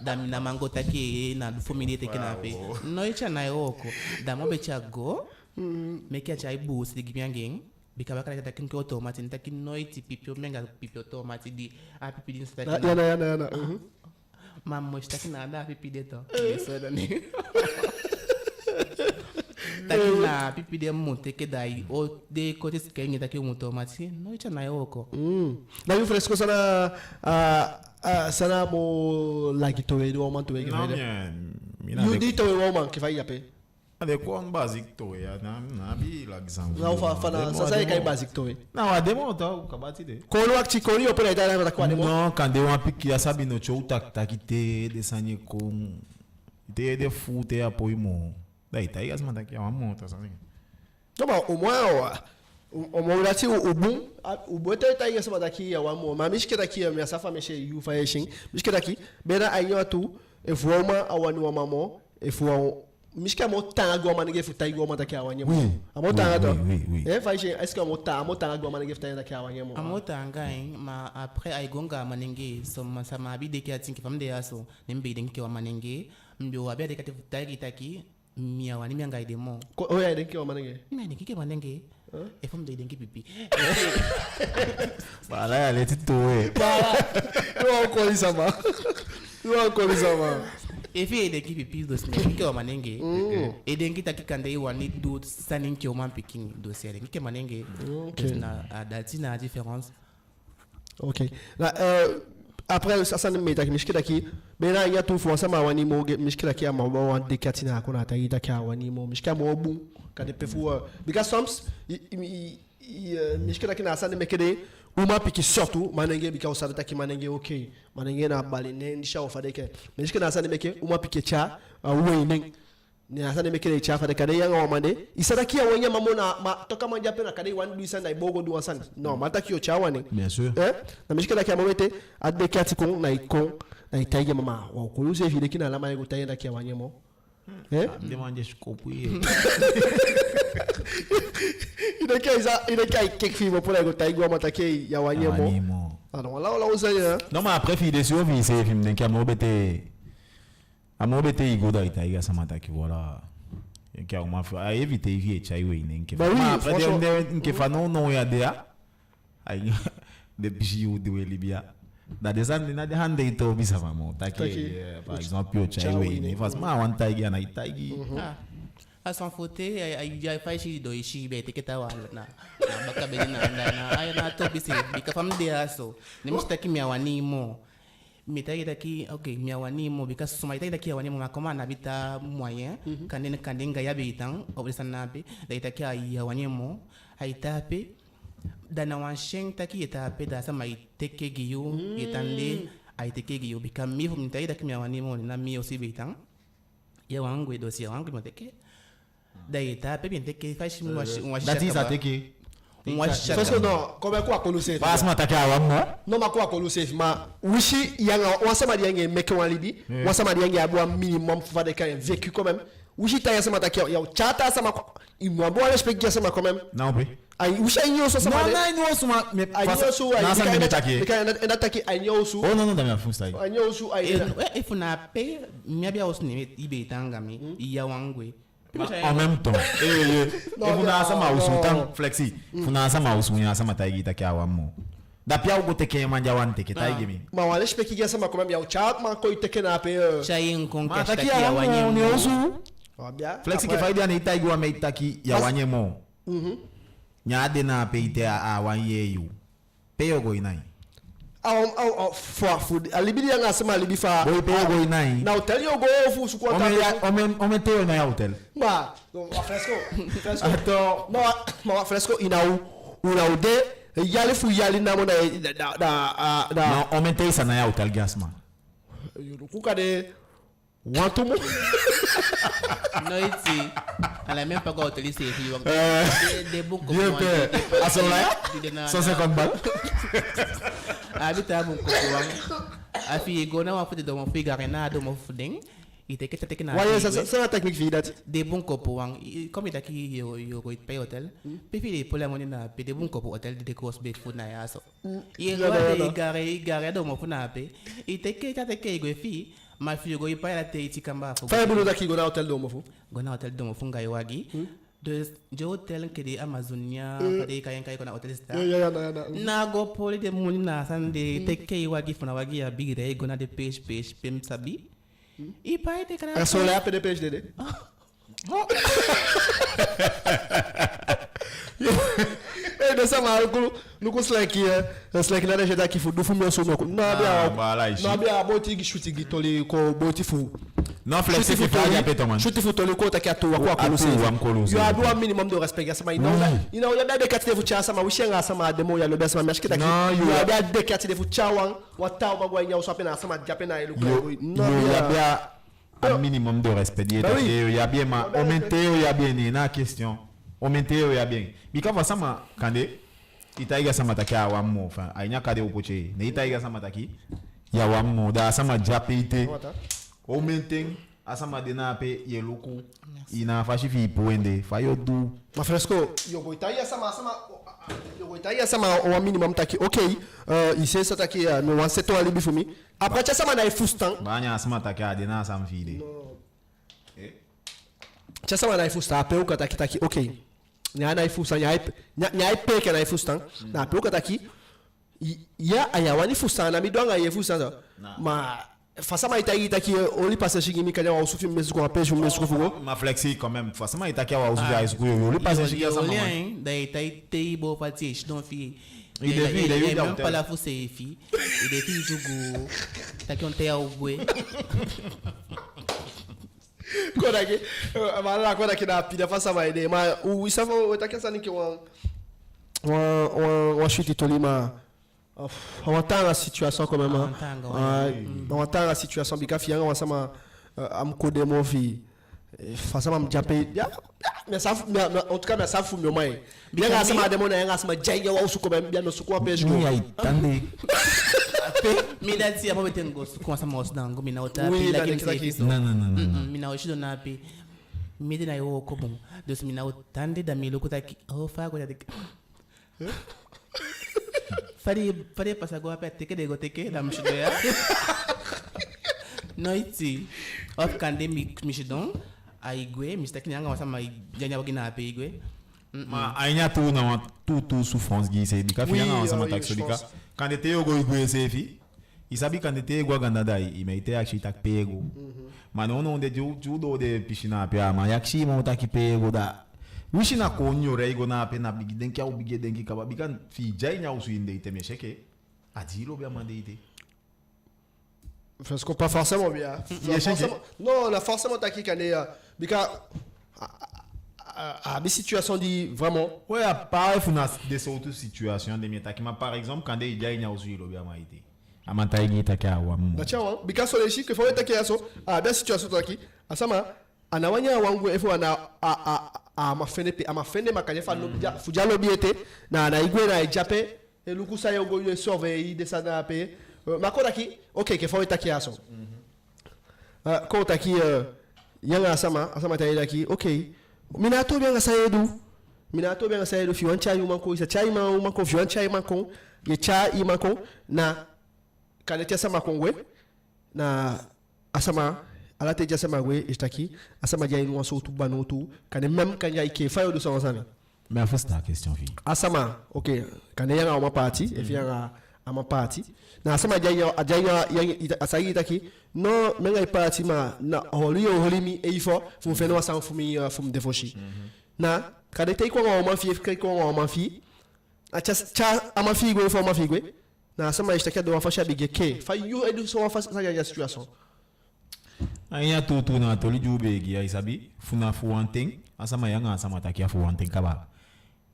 da na mango taki na family take na pe no icha na yoko da mo be cha go me kia cha ibu si gibyangen bikaba kala taki nko automatic taki noiti pipi menga pipi automatic di a pipi din staki yana Mamma sta che nada pipi deto. Isso da ne. Taki na pipi de monte che dai o de cote skengi taki monto ma sì noi c'è na yoko. Na io fresco sana sana mo lagito e do manto e che Não, vede. Io dito e woman che fai a pe. Ade kon basic to ya na bi la example. Não fa na sa sai kai basic to e. Não, a demo tá acabati de. Kono akti koni opera ida na kwa demo. Não, quando uma pique ya sabe no show tá que te de sanye com de fute apoio mo. Daí tá aí as manda aqui a monta sabe. Toma o moa o mourati o bum o bota tá aí essa daqui a mo mas miske daqui a minha safa mexe you fashion miske daqui bera ayo tu e voama awani wa mamo e voa miske a montar agora mas ninguém futai igual mas daqui a wanha a montar agora é faz est-ce que a montar agora mas ninguém futai daqui a wanha a montar hein mas après ai gonga maninge som sama abi de que atin que famde aso nembe den que o maninge mbio abi de que futai kitaki mia wani mianga idemo o ya den que o maninge mia den que maninge e famde den que pipi Bala ya leti to e. Eu coisa ma e fi de que pipi dos ne que o maninge e den que taki kande wani do sanin que o man pikin do sere que maninge na adaltina a différence. Ok. Après ça ne meta mishki daki bena ya tu fo sama wani mo mishki daki ama wa de katina kuna ta yi daki wani mo mishki mo bu ka de pefu because some mishki daki na sa ne mekede uma piki surtout manenge bika usada taki manenge okay manenge na bali ne ndisha ofade ke mishki na sa ne meke uma piki cha we ne ni asa ne mekede cha fade kade yanga wa mande isada kia wanya mamona ma toka manja pena kade wan du sana ibogo du wasan non mata kio cha wani Bien sûr. na mishika daki amawete adde kati kon na ikon na itaige mama wa kuluze vile kina alama yego tayenda kia wanyemo Demande escopuie. Inakia kek fibo pour yego taigwa matake ya wanyemo. Alors là usanya. Non mais après fille de survie c'est film d'un qui amobete igo da itaiga sama taki voilà. Que a uma a éviter vie chaiwe nenke. Bah oui, franchement nke fa non ya dia. Aí depuis o de Libya. Da design na de hande ito bisa mamo. Taki par exemple o chaiwe ne faz ma wan taigi na itaigi. A son faute ay faz shi do shi be te ta wala na baka be na ay na to bisi bika fam de aso. Ne mstaki mi awani mo. Mitaki okay miawani mo because so my taki awani mo makoma na bita moyen kandinga ya bitan obrisana be daitaki awani mo haitape dana wan sheng taki etape da sama iteke giyo itande aiteke giyo bika mi fum tai taki miawani mo na mi osi bitan ya wangu do si wangu mo teke da etape bien teke fashi mo That is ateke. Parce que non, comme quoi Kolusef. Pas ma taki awamo. Non ma quoi Kolusef ma wishi yanga wasama dienge meke wan libi, wasama dienge abwa minimum fa de kan vécu quand même. Wishi ta yasama taki ya chata sama il m'a bon respect sama quand même. Non oui. Ai wishi inyo so sama. Non inyo so ma me so ai taki inyo so. Oh non da me fusta. Inyo so ai. If na pe miabia osu ni ibe tangami iya wangwe. En même temps funa sama usutan flexi funa sama usunya sama taigi takiawa mo da pia ugo teke manja wan teke taigi mi ma wale speki ya sama comme ya chat ma ko iteke na pe chayin kon ka takiawa wanyemo ni usu wabia flexi ke faidi ani taigi wa meitaki ya wanyemo nyaade na pe ite a wanye yu pe yogo inai food alibidi yanga sema alibifa boy pe yogo inai na hotel yo go fu su kwanta ome teo na hotel ba fresco ato no fresco inau unaude yali fu yali na mona da no ome teo sana ya hotel gasma kuka de wantumo no iti ala même pas go hotel c'est fi des bons bien fait à son là 150 balles habita bon ko afi go na wa fute do mo fi garena do mo fudeng ite ke teke na ouais ça technique fi dati des bons copo wang comme ita ki yo go pay hotel pe fi pour la monina pe des bons copo hotel de course be food na ya so ye gare do mo funa pe ite ke teke go fi ma fi go ipa la te iti kamba fo fa bulu daki go na hotel do mo fu go na hotel do mo funga iwagi de hotel ke de Amazonia pade kayen kay ko na hotel star na go poli de muni na sande teke iwagi funa wagi ya bigre go na de page pem sabi ipa ite kana so la pe de page dede de sama nuko slaki na deje daki fu do fu mi so no na bia boti gi shuti gi toli ko boti fu non flexi fi fa ya peto man shuti fu toli ko ta kato wa ko you have one minimum de respect sama you know ya be katide fu cha sama wishenga sama demo ya lo be sama mashiki daki you have de katide fu cha wan wa ta ba gwa nya so pena sama jape na elu no ya bia un minimum de respect il y a bien ma aumenté il y a bien na question aumenté il y a bien bikava sama kande itaiga sama takia wa mo fa ainya kade upoche ne itaiga sama taki ya wa mo da sama japite aumenté asama dena pe yeluku ina fashi fi poende fa yodu ma fresco yo go itaiga sama au minimum taki okay ici ça taki no wan seto alibi for me après ça sama na fustan banya asama takia dena sam fide ça sama na fustan pe o taki okay nyana ifusa nyai peke na ifustan na peoka taki ya ayawani fusa na midwanga yefusa ma fasama itaki taki oli passa shigimi kanya wa usufi mesu ko apejo mesu ko ma flexi quand même fasama itaki wa usufi ya isku yo oli passa shigimi sama da itai tei bo fati don fi il est même pas la fausse fi il est fi jugo taki on te augwe kodaki amala kodaki na pida fasa maide ma usafa utakiasa niki wa chute tolima on entend la situation quand même on entend la situation bika fianga wasama am code mo fi fasa mam jape mais ça en tout cas mais ça fou me mai bien ga sama demo na nga sama jenge wa usuko même bien no suko pejo ni ai tande mi dati apo betengo kwa sama osdango mi na ota Oui, pila na kim neki se Non, non, non, non. non. mi na oshido na pe mi de na yo ko bon dos mi na otande da mi lokuta ki o fa ko de fari pasa go ape teke de go teke da mshido ya noiti of kande mi mishidon aigwe mr kinyanga wasama janya wagina ape igwe Ma ainya tu na tu souffrance gi se bika Oui, fianga ensemble oui, tak je solika. pense. Quand était au go se fi. Isabi quand était go Canada il m'a été acheté tak pego. Ma non de judo de piscina pe ma yakshi mo tak pego da. Wishina ko nyore go na pe na big denki au big denki ka bikan fi jainya usu inde ite me cheke. Adilo bia mande ite. Parce qu'on pas forcément bien. Non, on a forcément taqué qu'on est à des situations dit vraiment. Ouais, pareil funa des autres situations de mi takima par exemple quand il jainya usu ilo bia ma ite. Amanta igi takia wa mu. Na chawa because on est chic que faut taquer à so à bien situation taqué à sama anawanya wangu efo ana amafene makanya fa no fujalo biete na igwe na ijape elukusa yogo yo surveiller desana pe makoda ki okay ke faut taquer à so ko taki yanga asama tayi daki okay minato bien sayedu fi wan chayu manko isa chayi manko fi wan chayi manko ye chayi manko na kanete sama kongwe na asama alate ja sama gwe istaki asama jayi no so tu banotu kane même kanya ike fayo do sama sami Mais faut la question fi. asama okay kane yanga o ma party e fi yanga ama party na asama jaya asayi taki no menga party ma na holimi e ifo fu fe no asan fu mi fu defoshi na kade tay ko o ma fi ko o ma fi a cha ama fi go fo ma fi go na asama istaki do fa shabige ke fa you edu so fa sa ya situation Ainya tu na toli jube gi isabi funa fu one thing asama yanga asama takia fu one thing kaba.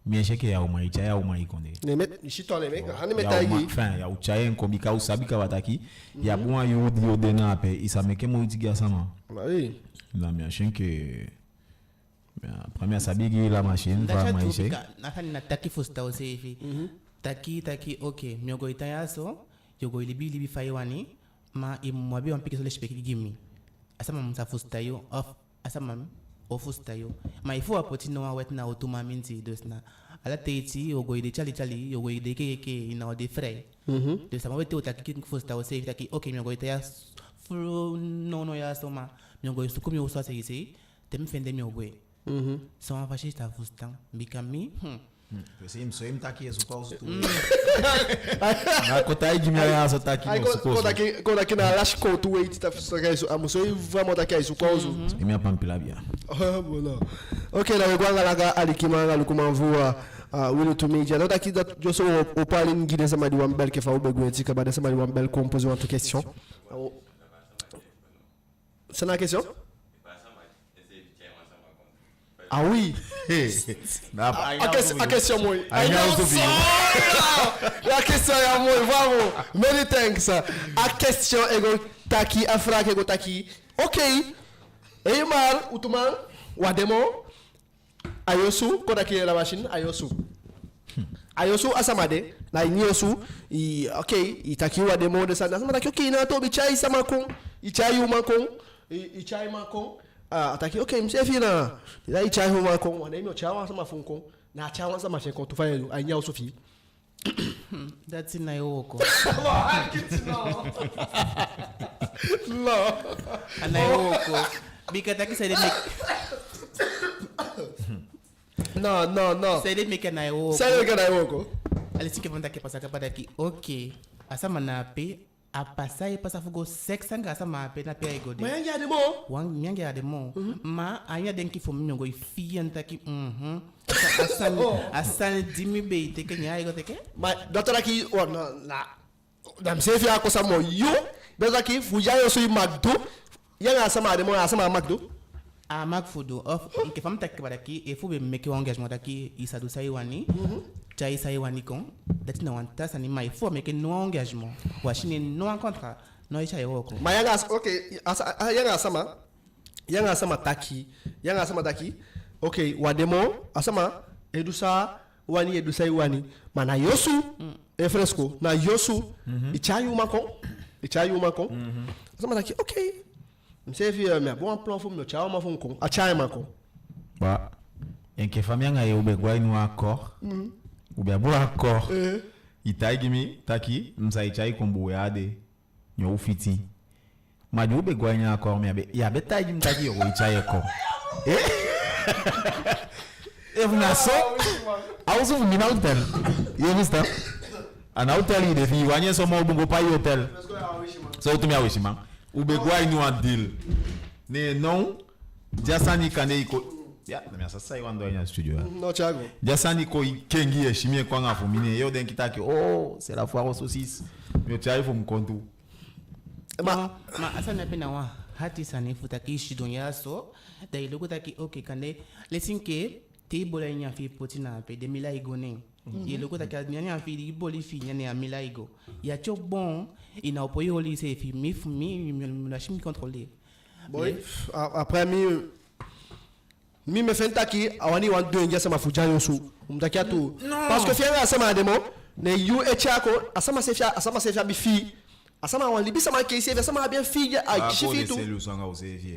Miesheke ya umai chaya umai konde. ne met shito ne me hani metagi Enfin ya uchaye nkombika usabi kabataki ya bua yodi odena pe isameke mo utigia sama. oui La machine que première sabigi la machine va maisha. nakani nataki fusta osefi taki okay miogo itayaso yogo libi faiwani ma imwabi wampike sole shipeki gimi asama msafusta yo of asama ofusta yo ma ifo apotino wa wetna otuma minti dosna ala teiti yogo ide chali yogo ide keke ina de frais de sama wete otaki fusta osefi taki okay miogo itayas fro no ya soma miogo sukumi uswa seisi temfende miogo so on va chercher ta fusta bikami Sim, so im taki eso pausa tu. Na kotai de minha asa taki no suposto. Quando aqui na lash coat wait tá isso a moço vamos daqui isso pausa E minha pampila bia. ah bola okay na gwanga laga alikimanga lukumavua wili to media donc aqui je sou au parler ngine sama di wambel ke fa obegwenti ka bada sama di wambel composer une question c'est la question ah oui a question moi la question ya moi vamos many thanks a question ego taki afra ego taki okay Eymar utuman wademo ayosu kodaki la machine ayosu asamade na inyosu okay itaki wademo de sana sama taki okay na to bichai sama kon ichai umakon ichai makon ataki okay msefi na ila ichai umakon wana imo chawa sama funkon na chawa sama shenkon tu fayo ainya usufi that's in ayoko no anayoko bikataki sele make no sele make anayoko sale kana yoko alisike vonda ke pasaka padaki okay asama na pe apasa e pasa fugo sexanga asama pe na pe igode mayanga ya demo wang miange ya demo ma anya denki fo mingo ifianta ki asan dimi be teke nya igo teke ma doctor aki na dam sefi akosa mo yo doctor aki fuja yo so magdo yanga asama demo asama magdo a magfudo of ke fam tak baraki e fu be meke engagement taki isadu saiwani chai saiwani kon dati na wanta sani mai fu meke no engagement wa shine no contrat no isha yoko ma yanga okay yanga asama taki okay wa demo asama edusa wani edusai wani mana yosu e fresco na yosu ichayu mako sama taki okay msefi me bon plan fo me chawa mafo nko achai mako ba en ke famia nga ye ube gwai no accord ube abo accord itai gimi taki msa ichai kombo yade nyo ufiti ma jo ube gwai nya accord me abe ya betai gimi taki yo ichai accord Even so, I was in an hotel. You understand? An hotel in the fee. When you some more go pay hotel. So to me, I wish man. Ube go I know a deal. Ne non. Jasani kane iko. Yeah, me sasa I wando in studio. No chago. Jasani ko kengi e shimie kwa ngafu mine. Yo den kitaki. Oh, c'est la foire aux saucisses. Me chai fo mkontu. Ma asana pena wa hati sane futaki shidonya so. Da iloko taki okay kane. Lesinke te bola nya fi potina pe de mila igone ye loko ta ka nya fi di boli fi nya mila igo ya cho bon ina opoyi oli se fi mi la chimie contrôler boy après mi me fentaki awani wan do ngia sama fujanyo su umtakia tu parce que fianga sama demo ne yu echako asama sefia bi fi asama wan libi sama ke se sama bien fi a chifi tu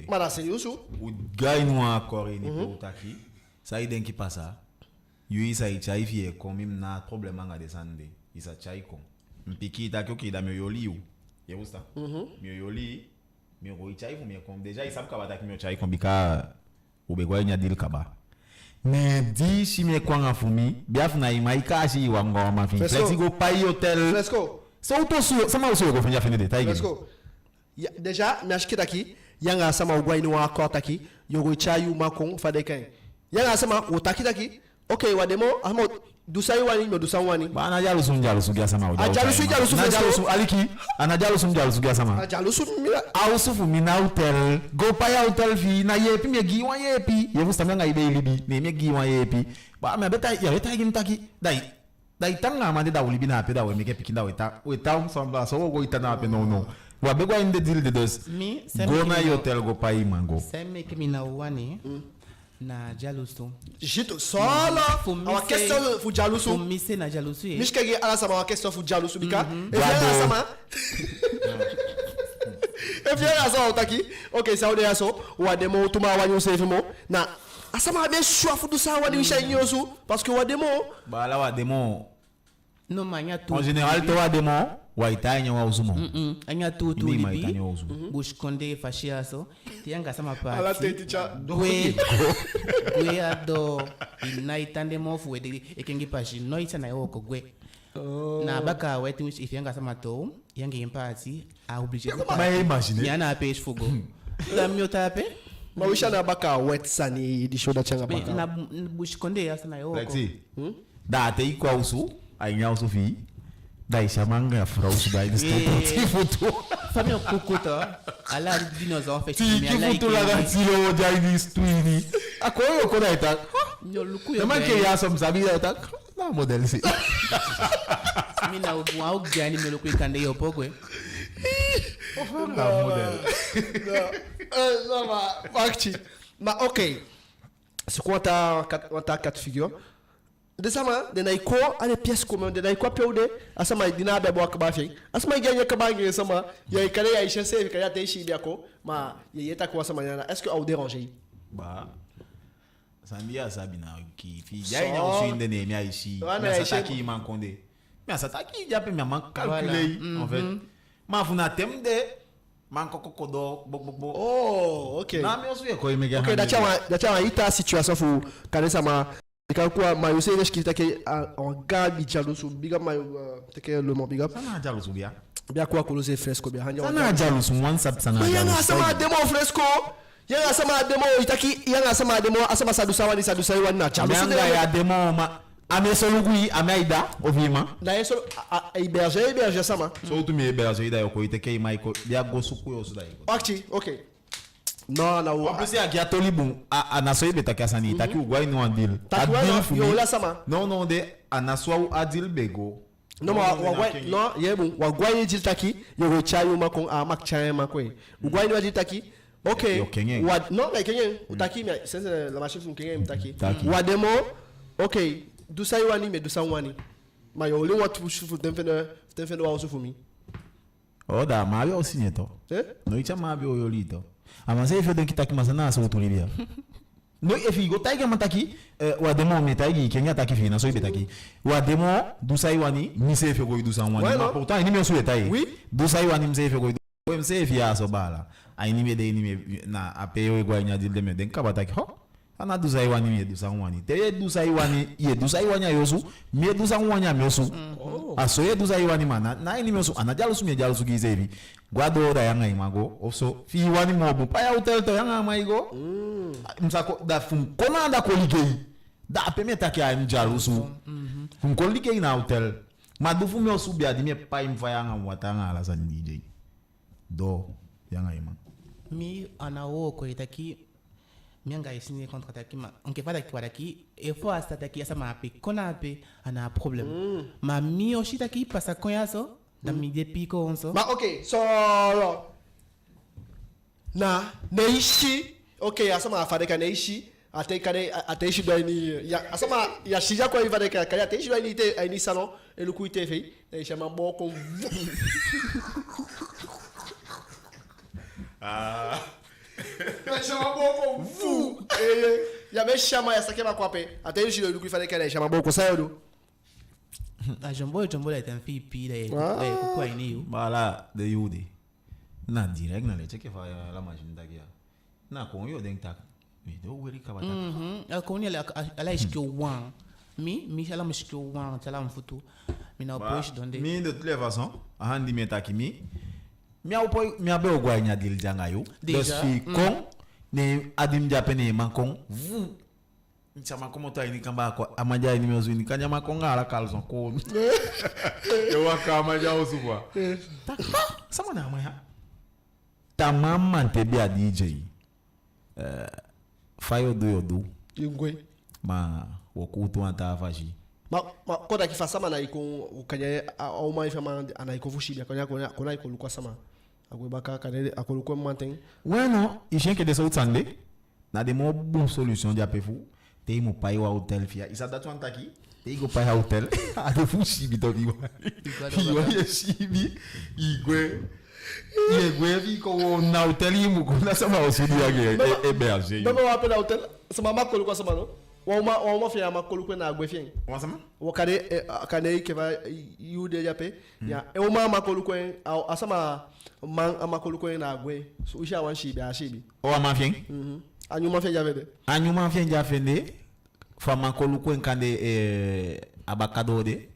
mara c'est yusu ou gars nous encore ni pour taki ça il denki passa yu isa ichai fi comme même na problème nga descendre isa chai kom mpiki taki okay da myoyoli ou ya usta myoyoli myo ichai fu me kom déjà isa ka taki myo chai kom bika ubegwa nya dil kaba ne di si me kwanga fumi biaf na imaika shi wango ma fi flexi go pay hotel fresco so to su sama uso go fanya fini détail fresco déjà me ashikitaki yanga sama ugwa inu wa kotaki yogo chayu makon fadekan yanga sama utakitaki okay wademo amo dusai wani no dusan wani ba na jalu sugia sama uja jalu aliki ana jalu sugia sama jalu mira ausufu mina hotel go pay hotel fi na yepi me gi wan yepi ye musta nga ibe libi ne me gi wan yepi ba me beta gimtaki dai tanga ma de da ulibi na pe da we me ke pikinda weta samba so go itana pe no wa be go in the deal de dos go na hotel go pay mango seme ke mina wani na jalusu jito solo a questão fu jalusu mise na jalusu e miskege ala sama a questão fu jalusu bika e via sama e via sama utaki okay saudi aso wa demo tuma wanyu sefimo na asama be shwa fu du sa wani wisha nyosu parce que wa demo ba la wa demo no manya tu en général to wa demo wa itanya wa uzumo anya tu libi bush konde fashia so tianga sama pa ala teticha gwe ado inaitande mofu we ekengi pashi noita na yoko gwe na baka wetu ifyanga sama to yange impati a obligé ba imaginer yana page fugo la myotape mawisha na baka wet sani di shoda changa baka na bush konde ya sana yoko Lexi da te kwa usu ainya usu fi da chamanga frausu da ini stop foto famille kukuta ala dinosaure fait mi ala foto la gatilo da ini stuini akoyo ko da ita nyo luku ya manke ya som sabia ita na model si mina au gani me luku kande yo pokwe na model no ma ok c'est quoi ta quatre figures de sama de na iko ane pièce commun de na iko peude asama dina be bo akaba fi asama ganye kaba ngi sama ya kale ya isha se ka ya te shi biako ma ye yeta ko sama yana est-ce que au déranger ba sandia sabina ki fi ya nya usu inde ne mi aishi na sataki man konde mi sataki jape mi man calculer en fait ma funa temde man kokodo bo oh ok na mi osu ye ko imega ok da chawa ita situation fu kale sama ikakuwa mayo se neshki take en gabi jalusu biga mayo take le mo biga sana jalusu bia kwa kolose fresco bia hanya sana jalusu one sap sana jalusu yanga sama demo fresco yanga sama demo itaki yanga sama demo asama sadusa wani na jalusu yanga ya demo ma amesolugui amaida ovima na yeso héberger sama so tu me héberger ida yoko iteke maiko bia gosuku yo suda yiko akti okay non na wa plus ya kiatoli bon anasoyi betaka sani taki ugwai no andil adil yo la sama non de anaswa adil bego non wagwai non yebo wagwai jil taki yo chayu makon a mak chayu makwe ugwai no jil taki okay wa non like kenyen utaki mais c'est la machine fun kenyen utaki wa demo okay dusa iwani me dusa wani ma yo le watu shufu temfeno wa usufu mi oda mabe osinyeto no icha mabe oyolito ama se fede kitaki masana so tulibia no efi go taiga mataki wa demo metagi kenya taki fina so ibetaki wa demo dusa iwani mi se fe go dusa wani ma pourtant ni me so etai dusa iwani mse fe go we mse fe ya so bala ai ni me de ni me na apeyo go nya dilde me den kabataki ho ana dusa iwani mi dusa wani te dusa iwani ye dusa iwani ayosu mi dusa wani ameosu aso ye dusa iwani mana na ni meosu ana jalusu mi jalusu gizevi gwado da yanga imago also fi wani mobu pa ya hotel to yanga maigo msako da fun kona da koligei da pemeta ki am jalusu fun koligei na hotel madufu meosu bia di me pa imfa yanga watanga ala san DJ do yanga ima mi ana wo ko itaki mianga isini contre taki ma onke fada ki wadaki e fo asta taki asa ma pe kona pe ana problem ma mi oshita ki pasa konyaso da mi depi ko onso ma okay so na neishi okay asama fadeka neishi ateishi do ni ya asama ya shija ko ifadeka kaya ateishi do ni te ai ni salon e luku ite fe e chama boko chama boko vu ya me chama essa que kwa pe ateishi do luku ifadeka e chama boko sayo a jombo la tan fi pi de ko ai ni bala de yude na direct na leche ke fa la machine dagia na ko yo den tak mi do weri ka bata a ko ni ala iskio wan mi ala iskio wan tala mfutu mi na push donde mi de toutes les façons a handi metaki mi abe ogwa nya dil janga yo dos fi kon ne adim japene mankon vu chama como tá aí kamba ko amaja ni mezo ni kanyama ko ngala kalson ko eu waka amaja usukwa sama na maya tamama ntebe a DJ fayo do yodo ingwe ma wokutu anta faji ma koda ki fa sama na iko ukanya au mai fama ana iko fushibia kona iko lukwa sama agwe baka kanele akolukwa manten bueno ishen ke de sautande na de mo bon solution dia pefu tem mo pai wa hotel fia isa da tuanta aqui tem go pai hotel a de fuxibi to biwa biwa ye shibi igwe vi ko na hotel imu ko na sama osudi age e berger baba wa pe na hotel sama makolo kwa sama no wa fia makolo kwa na agwe fien wa sama wa kane ke va yude jape ya e o ma makolo kwa asama man amakolo kwa na agwe so usha wan shibi a shibi o ama fien anyuma fien javede anyuma fien javende fama koluko enkande abakado de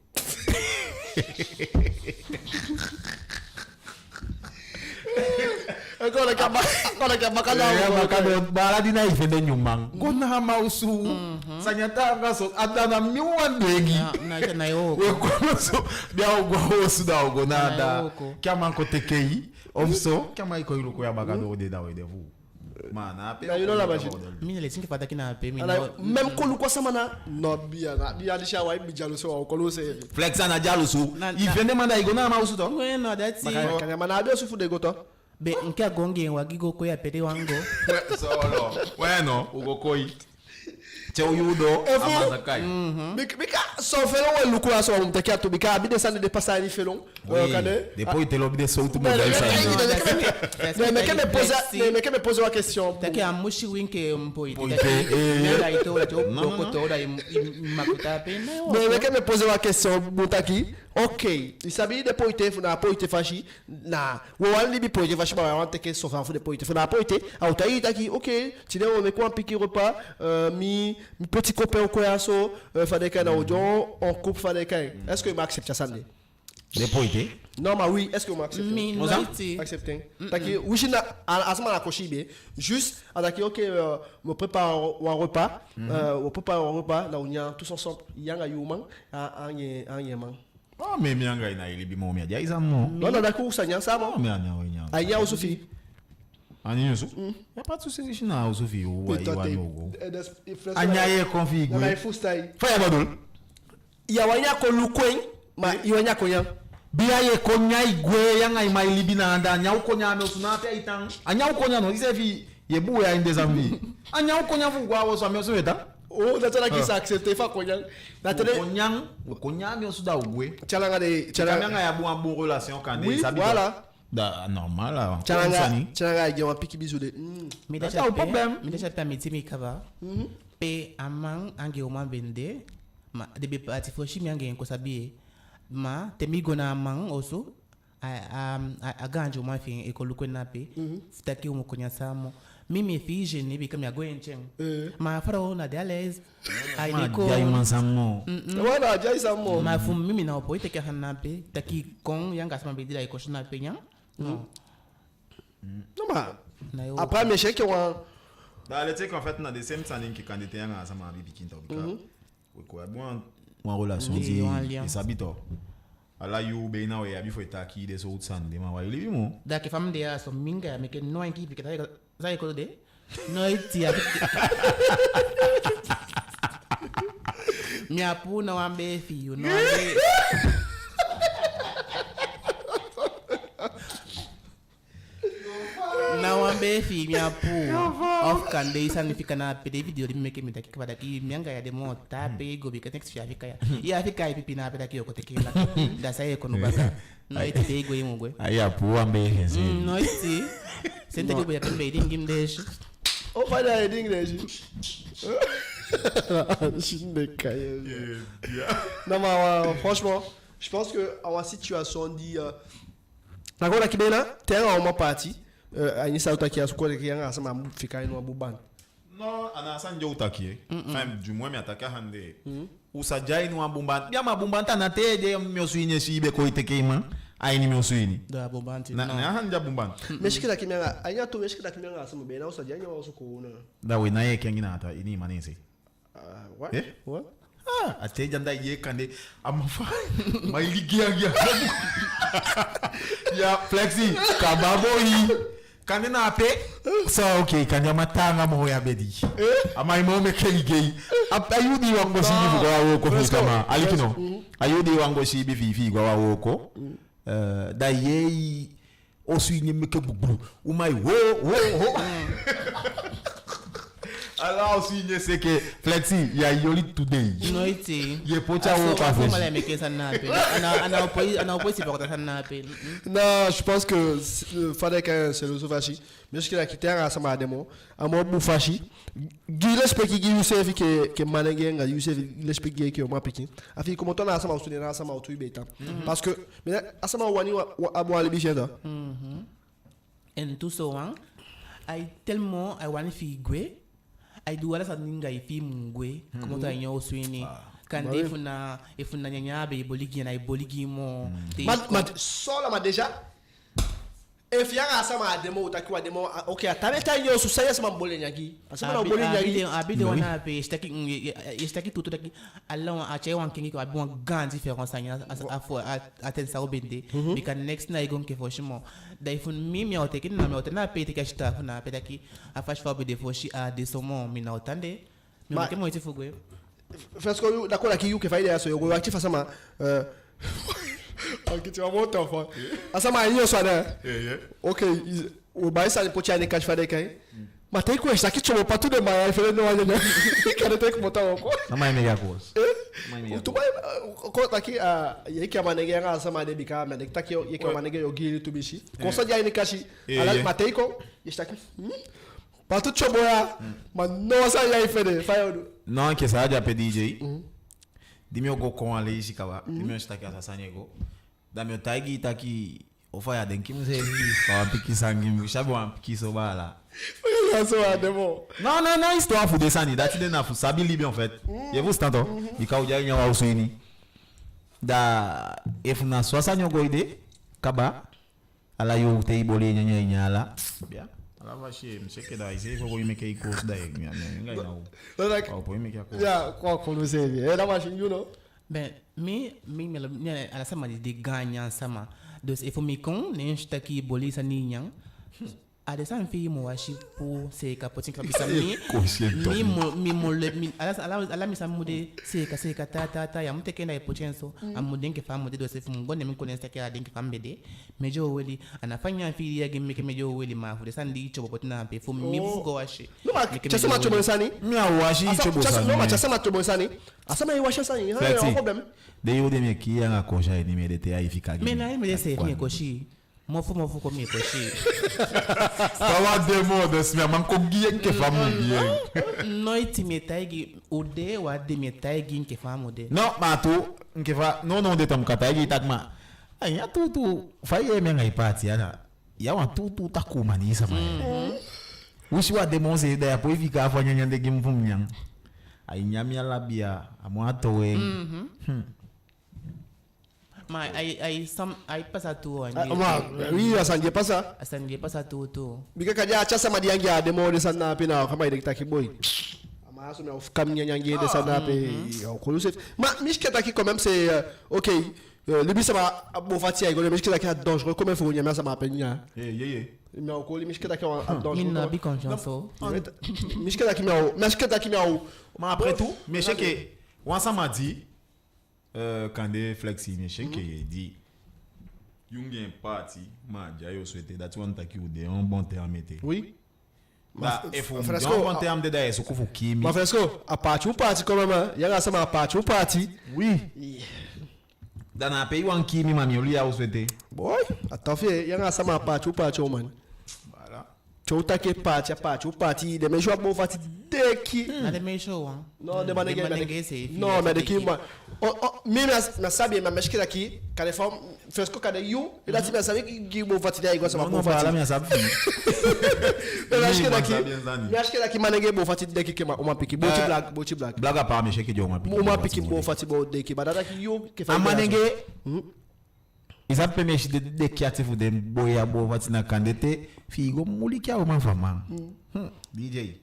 agora que abakado bala dina ifende nyumang kona hama usu sanyata ngaso adana miwandegi na yo we kono bia ogwa osu da ogo nada kama ko tekei omso kama iko iluko ya abakado de da we devu mana pe you know la machine mi le sinki fata kina pe mi même ko luko sama na no bia di shawa bi jaluso o ko lo se flexa na jaluso ifende manda igona ma usu to bueno that's it kanya mana be sufu de goto be nke agonge wagigo ko ya pede wango solo bueno ugokoi Tchau yudo amazakai. Bika so felon we luku aso mtaki atu bika abide sande de passar ni felon. Depois te lobide solto mo dai sai. Mais que me pose uma question. Taki amushi winke mpoite. Mera ito la to koto da makuta pena. Mais que me pose uma question mutaki. OK, il sabia depois te na poite fashi na wo wali bi poite fashi ba wante ke so fa depois te na poite au tai taki OK, tu deu me com un piqué repas mi petit copain ko yaso fadeka na ojo on coupe fadeka. Est-ce que m'accepte ça né? Depois te? Non, mais oui, est-ce que m'accepte? Mi accepte. Taki wishina asma na koshibe juste adaki OK me prépare un repas on prépare un repas na unya tous ensemble yanga yuman anye man. Oh, mais mianga ina ili bimo mi adia izamo. Non, non, d'accord, ça n'y ça, mais anya onya. Aya Sophie. Anya Yusu. Y a pas de souci ici na Sophie ou Iwanyogo. Anya ye config. Na ifustai. Fa ya badul. Ya wanya ko lukwen, ma iwanya ko yan. Bia ye ko nya igwe yanga ima ili bina anda nya ko nya no suna pe itang. Anya ko nya no isefi ye bu ya inde zambi. Anya ko nya fu gwa wo so me so eta. Oh, nataka kisa accepte fa konyang. Nataka Konyang yo suda ugwe. chalanga de Kanyanga ya bon relation quand Oui, voilà. Da normal là. Chalanga ya un pique bisou de. Mais That's déjà no problem. Mais déjà permis mi kaba. Pe amang ange oma bende. Ma de parti fo shimi ange ko sabi. Ma temi gona amang also. A ganjo ma fi e ko lukona pe. Futaki umo konya samo. Mimi fi jeni bi kam ya go encheng. Ma faro na de à l'aise. Ai Ma ko jai mansamo. Voilà, jai samo. ma fu mimi na opo iteke hanape taki kon yanga sama be dira iko shina pe nya. Non. Non ma. Na yo. Après mes chèques ont Da le tek en fait na the same time que quand était yanga sama bi bikin to bika. Ko bon en relation Oui, ti en alliance. et sabito. Ala you be na we abi fo taki de so tsande ma wa livi mo. Da ke fam de so minga me ke no enki bi ke za ko de. No iti abi. Mi apu na wambe fi you no ambe. Na wambe fi mi apu. Of kan de significa na pe de video di me ke mi taki kwa daki mianga ya de mo tape go bi ke next fi Afrika ya. Ya Afrika ipi pina pe daki ko teki la. Da sai ko no baka. No iti de go yimo gwe. Aya pu ambe heze. No iti. Sente go ya kan be dingim desh. on va aller à English. Non mais franchement, je pense que en situation dit agora aqui bem lá, tem uma parte a inicial tá aqui as coisas que anga sama ficar no abuban. Non, ana san jo utaki. Fam du moins mi ataka hande. Usajai no abumban. Bia mabumbanta na te de mi osuine si be ko itekema. Ai ni mi osuini. Da bombanti. Na hanja bumban. Mexikila aqui minha, aí tu mexikila aqui minha sama bem, não sajai não uso com Da we na ye kengina ata ini manese. what? Eh? What? Ah, ate janda ye kande amafa. Mai ligia ya. Ya flexi kababoi. Kande na pe. So okay, kanya matanga mo ya bedi. Amai mo me keligei. Ayudi wango si bibi kwa woko kama. Alikino. Ayudi wango si bibi kwa woko. Da ye osuini meke bugbu. Umai wo. Alors aussi c'est que flexi ya yoli today. No iti. Ye pocha wo pa Faut fait. mal me ke sanape. Ana opoi si pas sanape. Non, je pense que fallait que c'est le sofachi. Mexikila aqui tem a sama demo, a mo bufashi. Gi respect gi Yusuf que manenga Yusuf respect que o mapikin. Afi como tô na sama usuni na sama utu beta. Parce que mais a sama wani wa abo ali bishenda. En tout so wan. I tellement I want fi gwe. I do ala sa ninga ifi mungwe. Como ta nyo swini. Kan ifuna nyanya be boligi na boligi mo. Mas só lá mas déjà efianga sama demo utakiwa demo okay atameta nyo susaya sama mbole nyagi. Asema na mbole nyagi. Abi wana pe istaki tutu taki Allah a che wan kingi ko abi wan gan différence anya aten sa obende. Because next na igon ke foshimo. Da ifun mimi ya oteki na me otena pe te kashita na pe taki afash fa be de foshi a de somo mina otande. Mais que moi iti fugwe. Parce que d'accord aqui o que faz isso eu ati fa sama aqui tu amor tá fa. Asama aí só né? OK, o bai sa potia ne cash fade kai. Mas tem coisa aqui chama para tudo mais, ele falou não olha né. Cara tem que botar o co. Na mai mega coisa. Tu vai conta aqui a e que a manega nga sama de bika mas tá aqui e que a manega eu guiri tu bichi. Consa dia ne cash. Ala matei ko está aqui. Para tu choboya. Mas não sa aí fede, faz Non, que ça a pedi DJ. Dimi go com ale ici kawa. Dimi está aqui asa sanyego. Da meu tagi taki ofa ya denki muse ni fa piki sangi mi shabu an piki so bala. Non, histoire fu desani dati de na fu sabi libi en fait. Je vous tantôt. Ika uja nya wa usini. Da if na swasa nyogo ide kaba ala yo te ibole nya nyala. Bien. Ala vache, monsieur que da ici faut me que course da ngai na. Like, Pour me que yeah, qual como você vê? Era machine, you know. Ben, me ala sama de ganha sama. Dus if me kon ne staki boli sa ninyang. ada san fi mo washi po se ka potin ka bisa mi ala mi sam mude se ka ta ya mute kena e potin so amude ke fam mude do se fum gonne min konen sake ala ke fam bede mejo weli anafanya fi ya gemme ke mejo weli ma fu de san di chobo potina pe fum mi fu go washi no ma chasema chobo sani mi a washi chobo sani no ma chasema chobo sani asema yi washi sani ha ya problem de yo de me ki ya koja ni me de te ai fika me na me de se fi ko shi mofu ko mi ko shi tawa de mo de sma man ko giye ke famu giye no iti me taigi ode wa de me taigi ke famu de no ma tu nke fa no de tam kataigi takma ai ya tu fa ye me ngai pati ana ya wa tu takuma ni sama wishi wa de mo se da po fika fa nyanya de gimfum nyang ai nyamia labia amwato we ma ai pasa tu oui asanje pasa tu bika kaja acha sama diangia demo de sana pina kama ile kitaki boy ama aso na ufkam nyanyange de sana pe inclusif ma mishketa qui quand même c'est OK libi sama bo fatia igole mishketa qui est dangereux comment faut nyama sama penya mais au col mishketa qui est dangereux min na bi confiance mishketa qui ma après tout mais je sais que wansa m'a dit quand des flexi mais je sais que dit Yungien parti ma dia yo souhaité that one taki ou de un bon terme était oui bah il faut un bon terme de d'ailleurs ce qu'il faut qui ma fresco a parti quand même yanga sama a parti oui dans un pays où on qui mi mami oli a souhaité boy attends fait yanga sama a parti man voilà chota ke parti de me joa bon fati deki na de me show non de manege non mais de qui moi mi na sabe ma meshkila ki kale form fresco kade you e da ti me sabe ki bon fati da igual sama bon fati la minha sabe meshkila ki manege bon fati deki ke ma uma piki boti black a pas mexer que de uma piki bon fati bon deki badada ki you ke fa manege ils appellent mexer de qui ativo de boya bon fati na kandete figo muliki au mafama DJ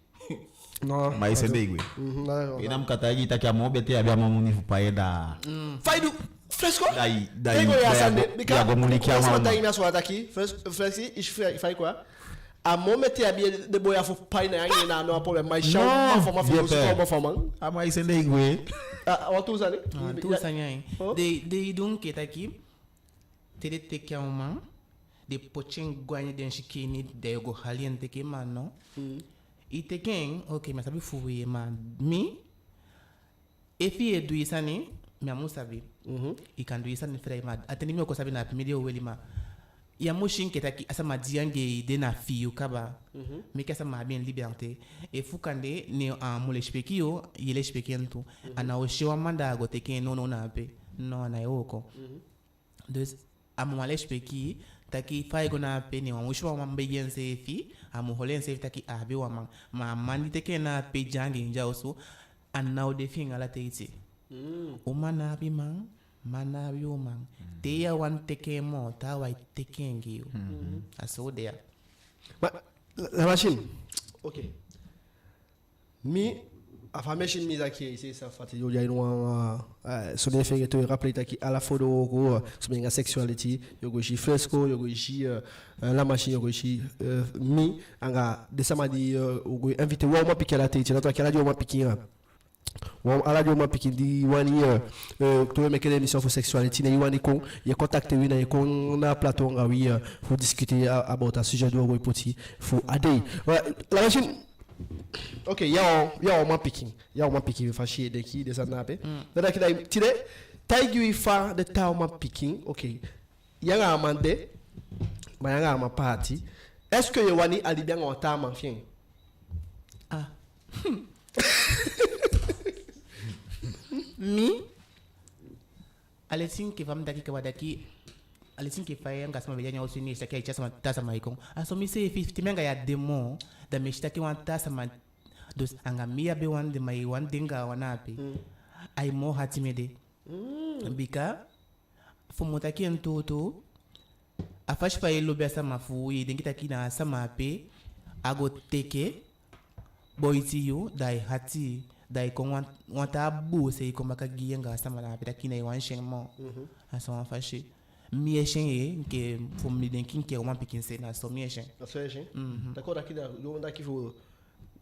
non mas esse daí e na mkataji taki amobete abia mamuni fupaeda faidu fresco daí ya gomuliki au mama daí na sua daqui flexi ich fai quoi a momete abia de boya fu pai na ainda na no problema mas chão uma forma a mas esse daí gue a tu usani tu usani de donc tá aqui tele te que uma de pochin guanha de chikini de go haliente que mano e te quem ok mas sabe fui mas mi e fie do isani me amu sabe e quando isani frei mas ateni meu ko sabe na primeiro weli ma ya mushin que tá aqui essa madiange de na fio kaba me que essa ma bien liberté e fukande ne a mole spekio ele spekiento ana o show manda go te quem não na pe não na yoko dus amwale speki taki fai gona pe ni wa shwa mambe yense fi amu holen se taki abi wa ma mani teke na pe jangi nja oso anna o de finga la teiti o mana bi man mana bi o man te ya wan teke mo ta wa teke ngi aso de ya la machine OK mi a fa machine mise aqui c'est ça fati yo jay no so de fait to rappeler taki à la fois go so benga sexuality yo go ji fresco yo go ji la machine yo go ji mi anga de samedi go invité wa ma piquer la tête là toi qui radio ma piquer wa ala radio ma piquer di wani to me kele émission for sexuality na wani ko ya contacter wi na ko na plateau nga wi pour discuter about a sujet do go poti for adé la machine OK, ya uma picking fa chier de qui de ça nape. Dada ki dai tire taigi fa de ta uma picking. OK. Ya nga amande ma ya nga ma party. Est-ce que yewani ali bien on ta man fien? Ah. Mi alesin ke fam daki ka wadaki alesin ke fa yanga sama bejanya osini saki cha sama ta sama ikon. Aso mi se 50 menga ya demo da meshtaki wanta sama dos angamia be wan de mai wan dinga wanapi ai mo hatimede bika fumutaki entutu afash pa elo be sama fu yi dingita kina sama pe ago teke boiti yo dai hati dai kon wanta bu se ko maka giyenga sama la pe kina wan shenmo aso afashi miechin que faut me dire que é uma pequena cena só miechin Nasweshe. Tako dakida yo ndaki fu.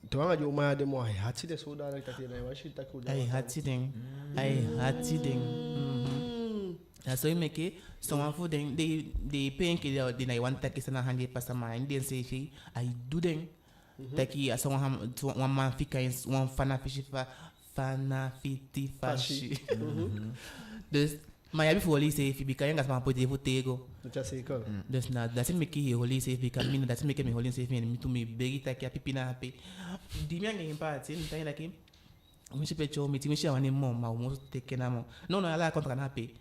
Tuanga jo ma de mo hati de soda na taki na washi tako. ai hati ding so eu me que só uma fu ding de pen que de na one taki sana handi passa mais den sei fi ai do ding taki asa uma man fica uma fana fiti fashi dus mas abi foi ali se fica ainda mas pode votego Já sei qual. dus na dasi me que holi se fica mina dasi me que me holi se fica me tu me begi taki a pipina happy di minha game parte não tem aqui me se pecho me time chama nem ma o moço te que na mão não ela contra na happy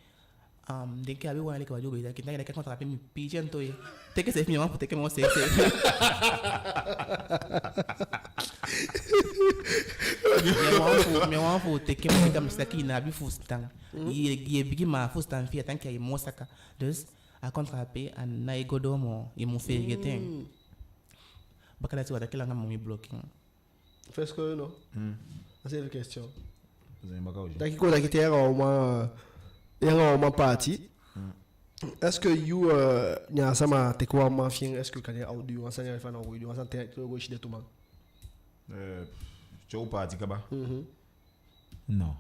de que abi uma ali que vai jogar aqui tem que contra happy me pije então tem que ser minha mão tem que mostrar minha mão tem que me ficar aqui na abi fustan e bigi ma fustan fia tanto que aí mostra dus a contrapé a na igodomo e mo fege tem bakala tu daquela ngam me blocking Faz coisa não. Essa é a questão. Daqui Daqui quando aqui tem uma party. Est-ce que you nya sama te ko ma fien est-ce que kan audio ensanya fa na audio ensan te go shi de tuma. Show party kaba. Non.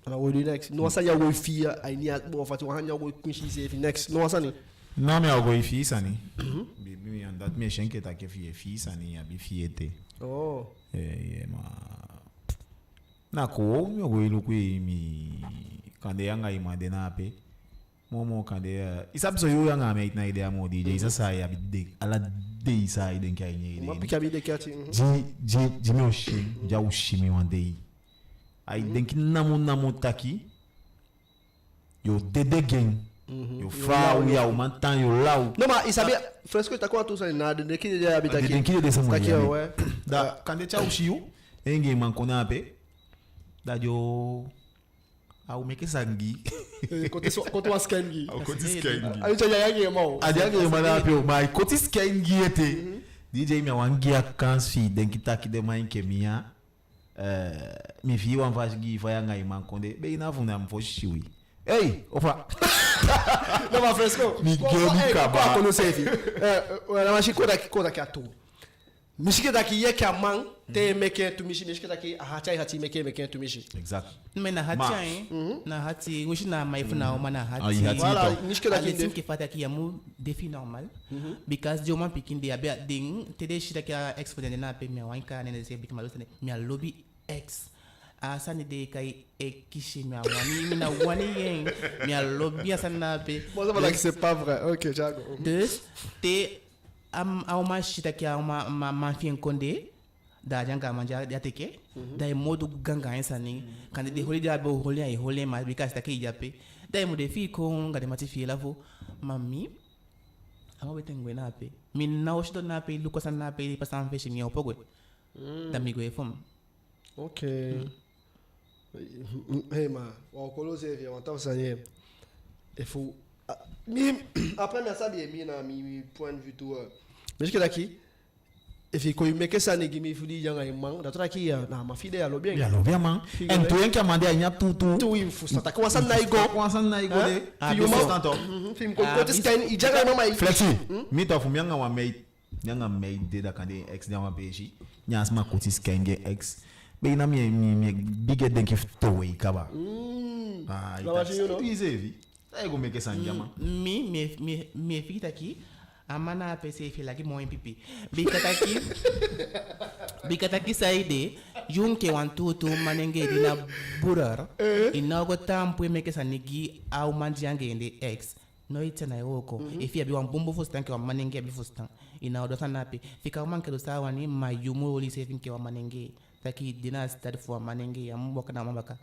Na audio next. No ensanya go fia ai ni bo fa to hanya go kunshi se fi next. No ensanya. Non mais algo ici ça ni. Bibi en date mais chenke ta ke fi ça ni abi fiete. Oh. Ma na ko mi go ilu ku mi kande yanga imade na pe. Momo kande isabi so yo yanga me na idea mo DJ isa sai abi de ala de isa ide nkai ni. Ma pika bi de kati. Ji me oshi, ja oshi mi one day. Ai denki namu taki. Yo dede gang. Yo fa ou ya ou mantan yo lau. Non ma isabi fresco ta ko tout ça na de ki de abi taki. De ki de sama. Taki ouais. Da kande cha oshi yo. Enge man kona pe. Da yo au meke sangi. Kote wa skangi. Au kote skangi. Ai cha yangi mo. Adi yangi mana pe o mai kote skangi ete. DJ mi wangi akans fi denki taki de mai ke mia. Mi fi wan vash gi fa yanga iman konde. Be ina funa mfo shiwi. Hey, ofa. Não ma fresco. Mi gemi kaba. Kono sefi. Na ma shiko daki atu. Mishike daki ye ka man te meke tu mishi mishike daki hati meke tu mishi. Exact. mais na hati na hati wishi na maifu na oma na hati Voilà, mishike daki aletim que fata ki yamu défi normal because de uma pikin de abia ding te de shida ka expo na pe mi wanka ne se bik malo mi lobby x asani de kai ekishi mi wani na wani yen mi lobby asani na pe Moi ça va que c'est pas vrai. OK, Jago. dus te uma shida ki ma fien konde da janga manja ya teke da modu ganga insani kan de holi da bo holi ai holi ma because ta ke jape da mo de fi ko ngade mati fi la fo mami ama betengwe na pe min na oshdo na pe luko san na pe pasan fe shimi opogwe da mi go efom OK. Hey ma, o kolo se via on ça y est. Il faut après mais ça bien mi na mi point de vue tout. Mais que daki et fi ko meke ça ne gimi fudi yanga imang da tra ki na ma fide ya lo bien. Ya lo bien man. En tu en que amande anya tutu. Tu in fu sta ko san na igo. Ko san na igo de. Fi yo ma tanto. Fi ko ko scan i jaga no mai. Flexi. Mi to fu mi anga wa mate. Nyanga mate de da kande ex de wa peji. Nyas ma ko ti scan ex. Be na mi big den ke to we kaba. Ah, easy. Sai go meke san jama. mi fita ki amana pese fi lagi mo pipi bikataki saide junke wantutu manenge dina burar inago tampu meke sanigi au manjange inde ex no itena yoko ifi abi wan bumbu fustan ke wa manenge abi fustan ina do sanapi fika manke do sawani mayumu oli se finke wa manenge taki dina stad fo manenge ya mboka na mabaka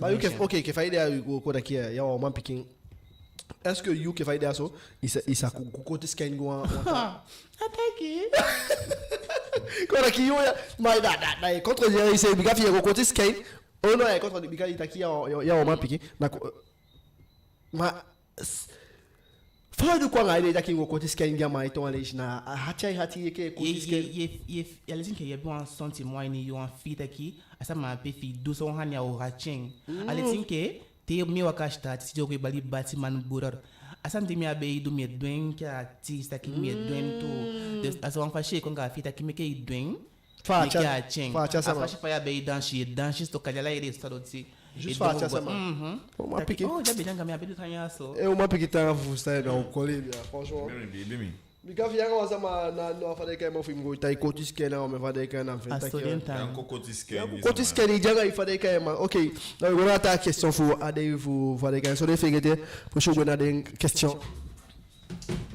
Bah, OK, que faide a ko daki ya o man picking. Est-ce que you que faide a so isa ko te scan go ataki ko daki yo mai da contre dire c'est biga fi ko te scan oh non contre biga itaki ya o man picking na ma fa du kwa ngai daki ko te scan ga mai to ale na hati ke ko te scan ye alizin ke ye bon sentiment ni yo en fit aqui asa ma pe fi 200 hanya o raching alizin ke te mi wakashta ti jogo bali batiman burar asante mi abe do me doen que artista que me doen to as one fashi com a fita que me que doen Facha sama. Facha para abe danche to calhar ele está do si Juste facha sama. Uma pique. Oh, já bem me abe do tanha so. É uma pique tá você não colhe, franchement. Bem. Mika vianga wasama na fade kai mo film go tai kotis kena me fade kai na venta que un kotis kena jaga fade kai ma. OK. Donc on a ta question pour ade vous fade kai so de fegete pour chaque na des questions.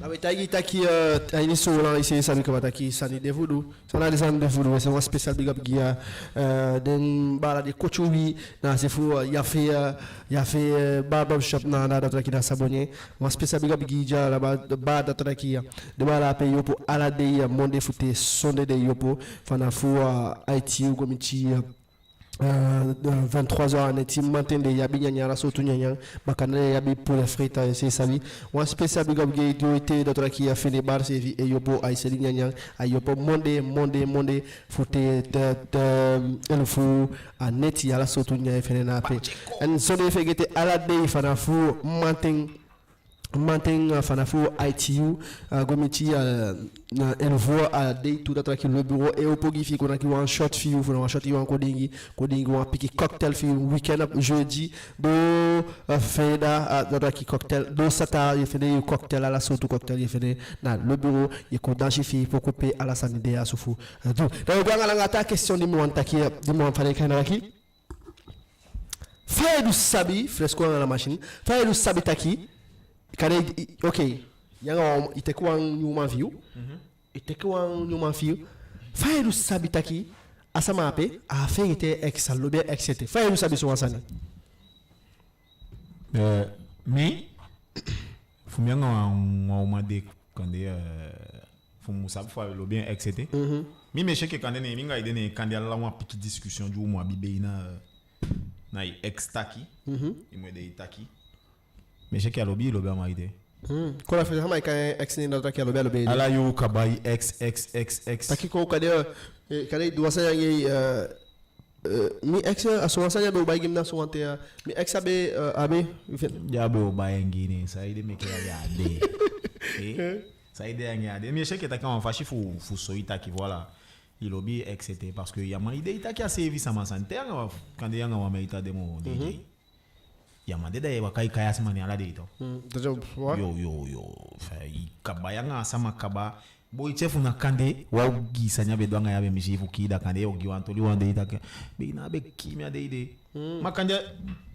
La bataille qui a initié là ici ça nous va qui sani de voodoo. Ça na des de voodoo c'est un spécial big up qui a den bala de coachoui na c'est fou il a fait barber shop na d'autres qui na s'abonner. Un spécial big up qui a là-bas ba d'autres qui de bala payer pour ala de monde foot sonde de yopo fana fou IT committee 23h neti matin de yabi nyanya sotu nyanya bakana yabi pour les frites c'est ça lui un spécial big up gay été d'autres qui a fait les bars c'est et yopo ay seli nyanya ay yopo monde fouté de fou a neti ala sotu nyanya fait na pe and so they fait gete ala day fana fou matin fanafu ITU gomiti na envoie à day tout d'autres qui le bureau et au pogifi qu'on a qui un short fille ou un short en coding un piqué cocktail fille week-end jeudi do feda d'autres qui cocktail do sata il fait des cocktail à la sauce cocktail il fait na le bureau il qu'on danger fille pour couper à la sanité à souffou donc on a ta question de moi taki de moi fallait kana ki faire du sabi fresco dans la machine faire du sabi taki kane okay yanga itakuwa nyuma view itakuwa nyuma view fairu sabitaki asama ape a feite exalobe etc fairu sabi so wasani mi fumianga wa de kande fumu sabu fa lo bien etc mi me cheke kande ne minga ide ne kande la wa petite discussion du mo abibe na ex taki imwe de taki mais je qui a lobby lobby ma idée ko la fait jamais quand ex ni d'autres qui a lobby ala yo kabai x taki ko kade do sa yangi mi ex aso sa yabe ba gimna so wante mi ex abe yabe o ba yangi ni ça ide me ya de ça ide yangi ade mais je qui taki en fachi fu so itaki voilà il lobby etc parce que ya ma idée itaki a service à ma santé quand il y a un maïta de mo DJ yamade da yawa kai kaya sama ne ala de ito yo fa ikaba nga sama kaba boy chefu na kande wa gisanya be dwanga yabe mishifu kida kande ogi wantoli wande ita be na be kimia de ide makanja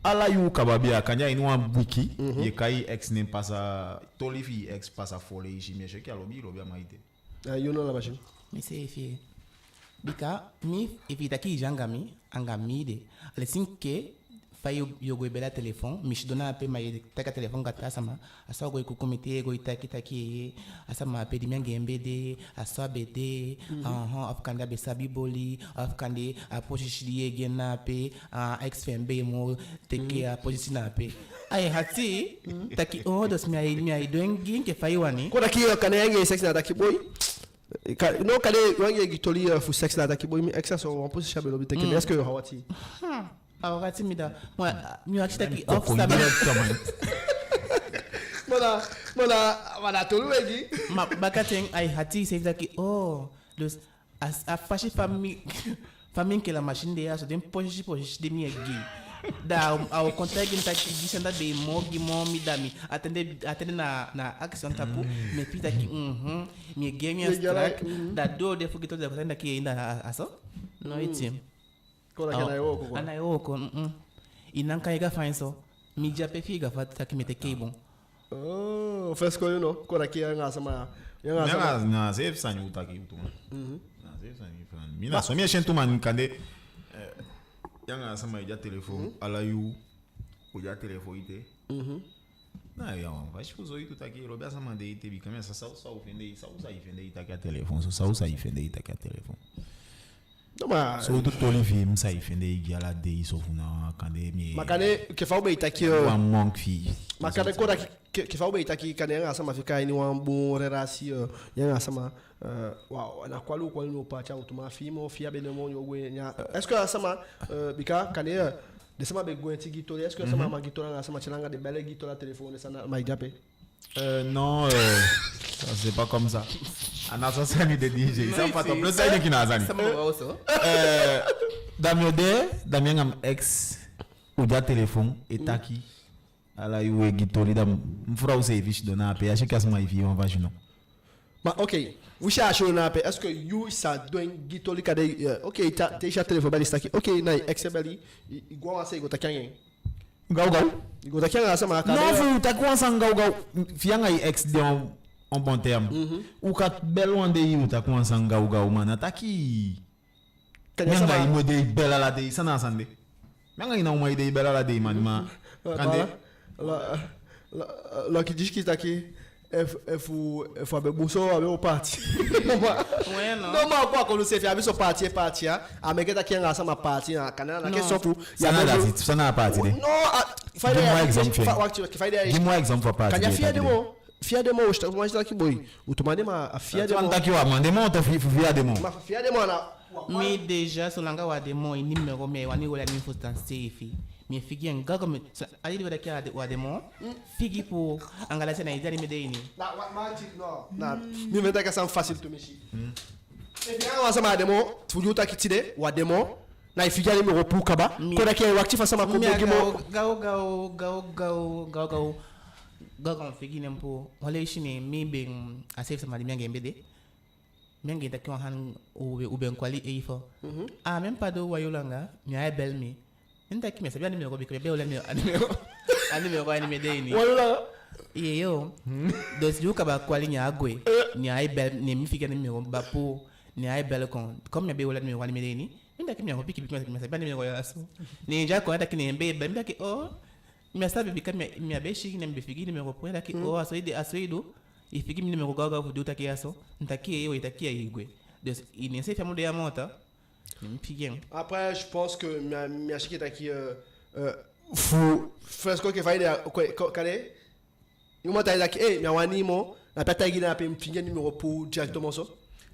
ala yu kaba bia kanja inu wa wiki ye kai ex ne pasa tolifi ex pasa fole ishi meshe ki alobi lo bia maite you know la machine mi se fi bika mi evita ki jangami angami de lesinke yo go bela telefone mi dona pe mai taka telefone gata sama asa go ku comité go itaki asa pe di mengembe de asa bede afkanda be sabi boli afkande a position gena pe ex fembe mo teke a position na pe ai hati taki dos mi ai doing ke faiwani ko daki kana yange sex na daki boy no kale yange gitoli fu sex na daki boy mi ex so on position be lo teke mais est-ce que hawati awakati mida mi akitaki off sabi mana tolu egi bakateng ai hati sevaki dus a fashi famille que la machine de aso dem poche de mi egi da au contact in taki disenda de mogi momi dami atende na action tapu me pita ki mi game ya strike da do de fugito de kutenda ki ina aso no itim kola kana yoko inanka iga fine mi jape figa fata kimete kebon first ko you know kola ki yanga sama na save sanyu utaki utuma na save sanyu fan mina so mi shentu man kande yanga sama ija telefone ala yu uja telefone ite na ya vai fuzo itu taki robia sama de ite bi kamera sa ofende sa ifende itaki a telefone sa ifende itaki a telefone so tu toli film sa ifende igala de isofuna kande mi makane ke fa be itaki wa monk fi makane ko ke fa be itaki kane yanga sama fika ni wa bon relation yanga sama wow na kwalu no pa cha utuma fimo fia be no yo we nya est-ce que sama bika kane de sama be go enti gitori est-ce que sama ma gitora na sama chalanga de belle gitora téléphone sana ma jape Non, c'est pas comme ça. On a ça de DJ. Ça pas top. Le ça qui n'a pas. Ça me va aussi. Damien am ex ou da téléphone et taki. Ala yu gitoli dam mfura use fiche dona pe ache kasma ifi on va non. Ma ok. Vous cherchez un appel. Est-ce que you ça doit gitoli kade ok t'es chat téléphone bali staki. Ok na ex bali il go ase go takanyen. Gau gau. Il go takanyen asa ma Non vous ta quoi sans gau gau. Fianga ex de en bon terme. Ou kat bel one de you ta quoi sans gau gau man ataki. Nyanga imode bela la de sana sande. Nyanga ina uma ide bela la de man ma. Kande. Là qui dit qu'il taki faut avec bosso avec au parti. Ouais non. Non mais quoi qu'on sait faire avec son parti a mais que taki ensemble parti na canal la question pour ça n'a pas parti. Non, il faut Dis-moi exemple pour parti. Quand il fier de moi je taki boy. Ou tu m'as dit ma fier de moi. Taki wa man de moi to fier de moi. Ma fier de moi là. Mais déjà sur l'anga wa de moi numéro mais wani wala ni faut dans safe. Mais figi un gars comme ali de kia de wa de moi. Figi pour angala na izali medeini. Na non. Na mi me taka ça facile to meshi. Et bien on sama de moi, tu dis taki tide wa de moi. Na figi ali numéro pour kaba. Ko da kia actif sama ko de mo. Gao figi nempo. Wale shine mi ben a safe sama de mi ngembede. Mengi ta kwa han ube kwali eifo. Même pas de wayolanga, mi ay bel mi. Nta ki me sabia ni me ko bi ko be ole mi ani ko ani me de ni. Wayolanga. Yo. Dos ju ka ba kwali nya agwe. Ni ay bel ni mi fika ni me ko ba po ni ay bel kon. Comme me be ole mi ko ani me de ni. Nta ki me ko piki me sabia ni me ko yaso. Ni ja ko nta ki ni be be ki oh. Mi sabe bi ka mi abe shi ni me figi ni me ko po nta ki oh asoido. Ifiki mimi nimekugaga kuduta kiaso ntakie hiyo itakia igwe donc il ne sait faire de amota nimpigen après je pense que mi achiki taki fu fresco que vai kale yuma ta taki mi wani mo na pata gina pe mpinga numéro pour directement ça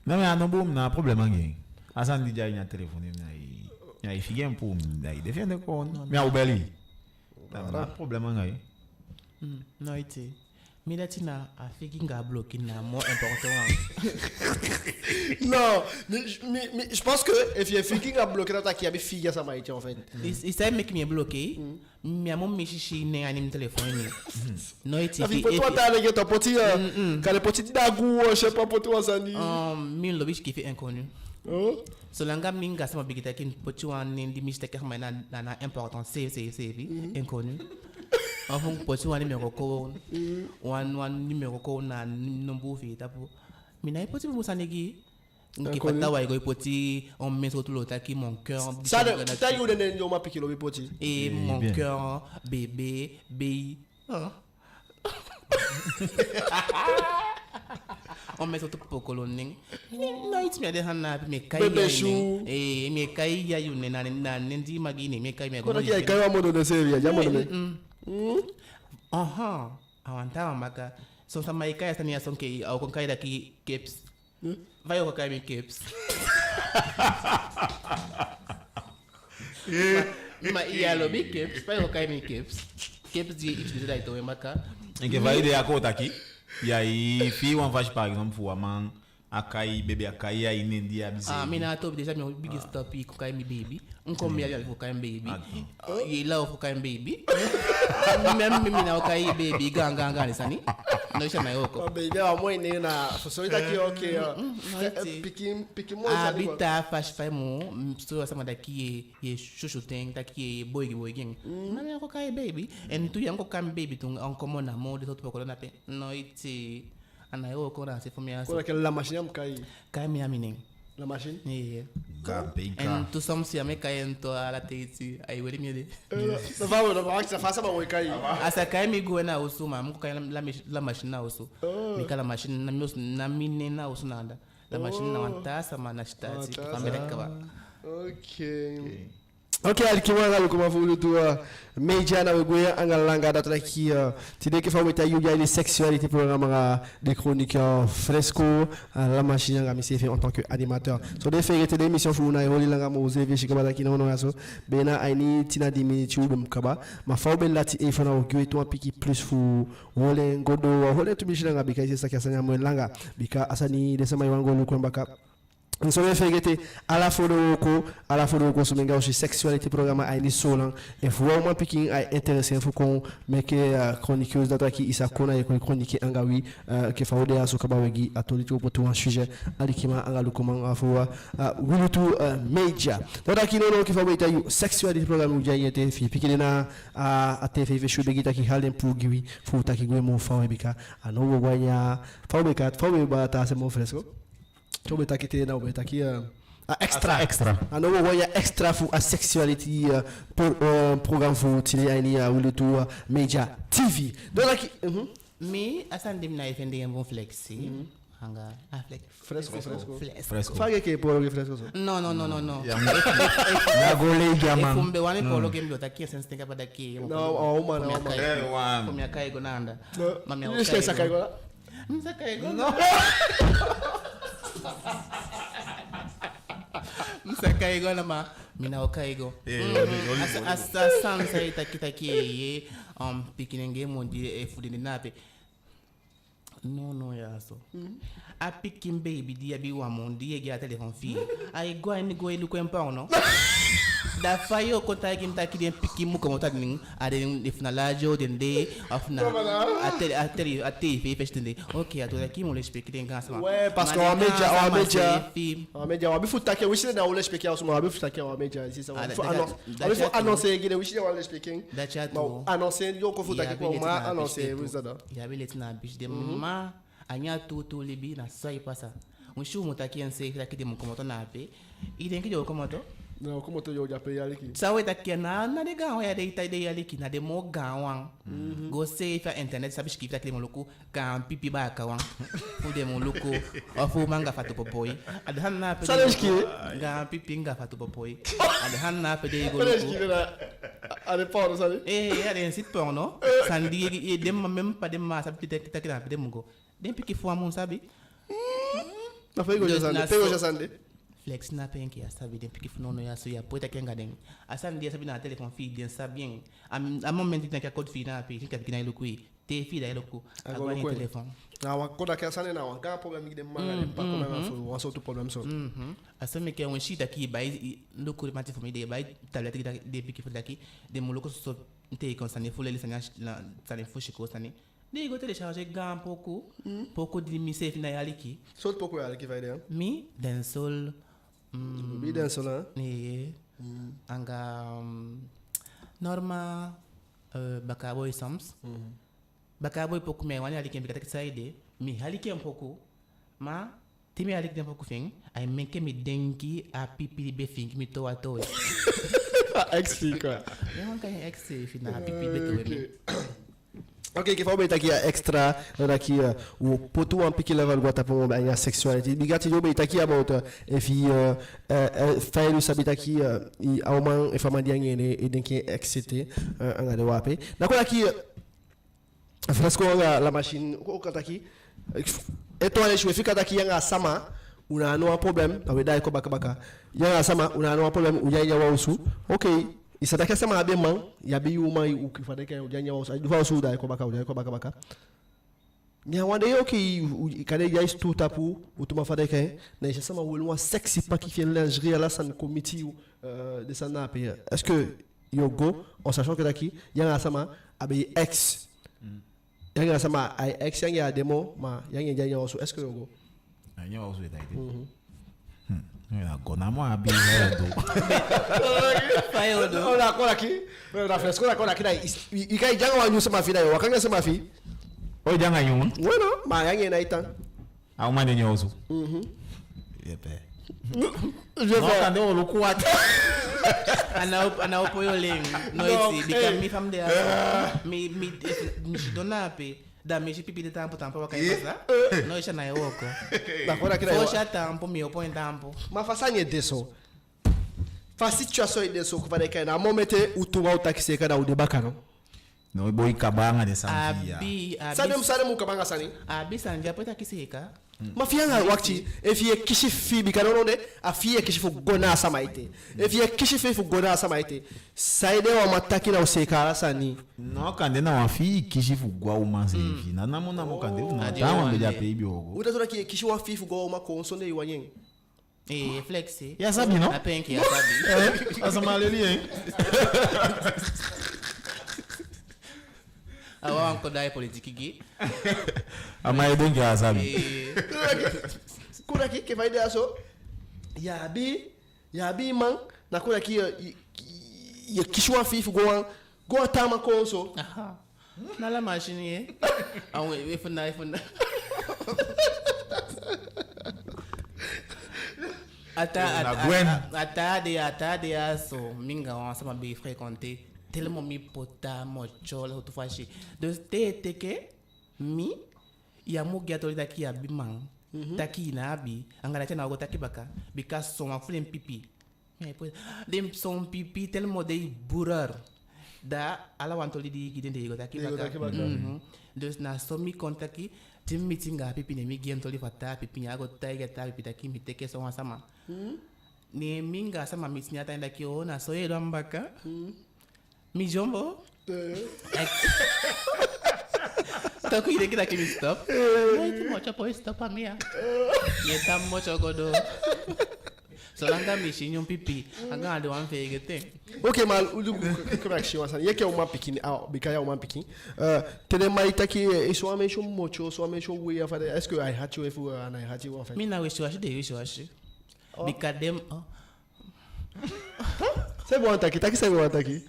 non mais non bon na problème ngé asan di jay na téléphone na ifige pour dai defende ko mi ubeli na problème ngé non ite Milatina a fait qu'il a bloqué na moins important. Non, mais je pense que if you thinking a bloqué ta qui a fille ça m'a été en fait. Il s'est mis qui bloqué. Mais mon chichi n'est anim téléphone. Non ite. Il faut toi t'as avec ton petit quand le petit dagou je sais pas pour toi ça ni. Mi lobish qui fait inconnu. So langa minga sama bigita kin pochi wan ndi mistake kama na important c'est inconnu. Enfin pochi wan numéro ko wan numéro ko na nombo fi tapo. Mina pochi musanegi nki pata wa ego pochi on met sur tout l'autre qui mon cœur. Ça t'as eu des noms ma piqué le pochi. Et mon cœur bébé bi. On met surtout pour coloning. Night me de hanna me kai ya me kai ya yu ne na ndi magini me kai me go. Ko kai kai wa modo de seria ya modo ne. Aha, awanta maka. So sama kai ya son ke au kon kai da ki caps. Vai o kai me caps. Ma ia lo bi caps, vai o kai me caps. Caps di utiliser da ito maka. Nge vai de akota aqui. E aí, fi one faz par exemple for man akai bebê akai aí nem dia bize. Mina top déjà meu biggest topic ko kai mi baby. Comme ya ko kai baby. E lá ko kai baby. Même mina kai baby ganga sani. No chama yoko. Baby a mãe nem na só daqui OK. Piquim mo. Habita faz mo so sama daqui e chuchu tem daqui boy gang. Mana ko kai baby. En tu yang ko kai baby tu en commun na mode to ko na pe. No iti anayo ko na se famia. Ko la machine am kai. Kai mi aminen. La machine? Yeah. En tu som si ame kai ento ala teiti ai wele mi de. Ça va on va que ça fasse ba we kai. Asa kai mi go na usu ma mu kai la machine na usu. Mi kala machine na mine na usu nanda. La machine na wanta sama na stati kamera kaba. OK. Ok, alikima ngalo kuma fulu tu meja na wegoya angal langa data ki tide ke fawo ta yuga les sexualité programme des chroniqueurs fresco la machine nga mi fait en tant que animateur. So de faire des émissions funa holi langa mo zeve shikaba ki no yaso bena aini tina dimi chubum kaba ma fawo ben lati e fana o gwe to piki plus fu wole ngodo wole to bishina nga bika isa kasanya mo langa bika asani de sama yango lu kwambaka nous sommes fait à la fois de sur les sexualité programme à une solan et vraiment picking est intéressant faut qu'on mette chroniqueuse data qui isa kona et chroniquer angawi que fa odea so kabawegi atolito pour tout un sujet alikima angalu comment afwa wulutu media data qui non qui fa beta sexualité programme ou jayete fi piquer na a tv fe shubegi ta ki halen pour giwi faut ta ki mo fa bika anowo wanya fa beka fa ba ta se mo fresco tu veux t'inquiéter là, extra. Alors on voit extra pour la sexualité pour programme pour télé ou le tour média TV. Donc là qui mais asande mina ifende un bon flexi. Hanga fresco. Fage que pour le fresco. Non. La gole gama. Kumbe wane polo game do takia sense tenga pada ki. No, man. Kumya kai go nanda. Mami o kai sakai go. Sakai go. No. Msakaigo na ma mina okaigo asa sansa itakitaki ye pikinenge mondi efudini nape no yaso a pikin baby dia bi wa mondi ye ga telephone fi ai go ni go elu kwempa no da fayo ko ta kim ta kiden pikin mu ko ta ning ade ifna lajo dende afna ate fi festende ok ato da kim mo l'expliquer den gasma ouais parce que en média on bifu ta ke wisi na on l'expliquer au moment bifu ta ke en média ici ça faut annoncer gine wisi on l'expliquer annoncer yo ko fu ta ke ko ma annoncer vous ça ya bilet na biche de ma anya to libi na sai pasa mushu mutakia nse kila kide mkomoto na ape idenki jo komoto não como tu yo jape yaliki sawe takia na de gawa ya de itaide yaliki na de mo gawan go say fa internet sabi shikita kile moloko kan pipi ba kawan fu de moloko ofu manga fatu popoy adhan na pe ga pipi nga fatu popoy adhan na pe de go ale porno sabe ya de site porno sandi e dem même pas dem ma sabi takita pe dem go dem piki fo amon sabi na fego já sande flex na penki ya sabi den piki funono ya so ya poeta kenga den asan dia sabi na telephone fi den sabien a moment tin ka code fi na pe ka kina ilokui te fi da iloko agora ni telephone na wa koda ka sane na wa ka problem ki dem manga pa ko na fo wa so to problem so asame ke won shita ki bai loko mati fo mi de bai tablette de piki fo daki de mo loko so te konsane fo le sanya sane fo shiko sane de go télécharger gam pouco de mi safe na yaliki sol pouco yaliki vai der mi den sol mi den sol anga norma bakaboy sams bakaboy pouco me wani yaliki mbika saide mi haliki un pouco ma timi yaliki un pouco fin ay menke mi dengi a pipi be fin mi to ato explique ya manka ex fina pipi be to mi. Ok, que foi aqui extra daqui o potu um pique level gota para a sexuality. Bigati jo beta aqui about if fail sabe aqui e alman e fama dia ngene e denke excité anga de wape. Na kola aqui fresco la machine o kata aqui. E to ale chwe fica daqui anga sama una no problem na we dai ko baka yanga sama una no problem uya wa usu. Okay. Isa daqui sama abe man ya be yu man u ki fade kan o janya wo du fa so da ko baka mi wande yo ki kade ya stu tapu o tuma fade kan na isa sama wo lo sexy pa ki fait lingerie la san committee de sana pe est-ce que yo go en sachant que daqui yanga sama abe ex yanga sama ai ex yanga demo ma yanga janya wo so est-ce que yo go anya wo so itaite ya gona mo abi do fayo do ola kola ki na fresco la kola ki dai ikai janga wa nyusa mafi dai wakanga sema fi o janga nyun bueno ma yange na itan au mane nyoso yepe je vais kando lo kuat ana opoyo leng no iti bika mi fam de mi donape da meshi pipi de tampo wa kaipasa no isha na yoko na kora kira fosha tampo mi opo en tampo ma fasanye deso fa situation de so kwa deka na momete utuwa utakise kana udebaka no no boy kabanga de samvia sade mu kabanga sani abi sanja pota kiseka mafianga wakati efie kishi fi bikano de afie kishi fu gona samaite efie kishi fi fu gona samaite saide wa mataki na usekara sani no kande na wafi kishi fu gwa umanze fi na namona mo kande na tawa mbele ya peibi ogo utatona kishi wa fi fu gwa uma konsonde iwanyen flexi ya sabi no apenki ya sabi asamaleli hein awa anko dai politiki gi ama edonge ya sabi kuna ki vai aso ya bi man na kuna ki ya kishwa fifu go tama konso aha na la machine ye awe ifuna ata de aso minga on sama be fréquenter tellement mi pota mocho la tufashi donc te que mi ya mu gato daki ya bimang taki na abi angala tena go taki baka because son aflen pipi mais dem son pipi tellement de burar da ala wantoli di gidende go taki baka donc na so mi kontaki tim meetinga pipi ne mi gentoli fata pipi nya go taiga ta pipi taki mi teke so sama ni minga sama mitinya ta ndaki ona so yelo mbaka mi jombo Taku ide kita kini stop. Itu mau coba stop amia. Kita mau coba do. Solanga machine yung pipi. Anga ada wan fe gete. Okay mal udu correction wasan. Yeke uma pikini bikaya uma pikin. Tene mai taki iso ame sho mocho so ame sho we afade. Est-ce que I had you if and I had you en fait. Mi na wish wash de wish wash. Bikadem. C'est bon taki c'est bon taki.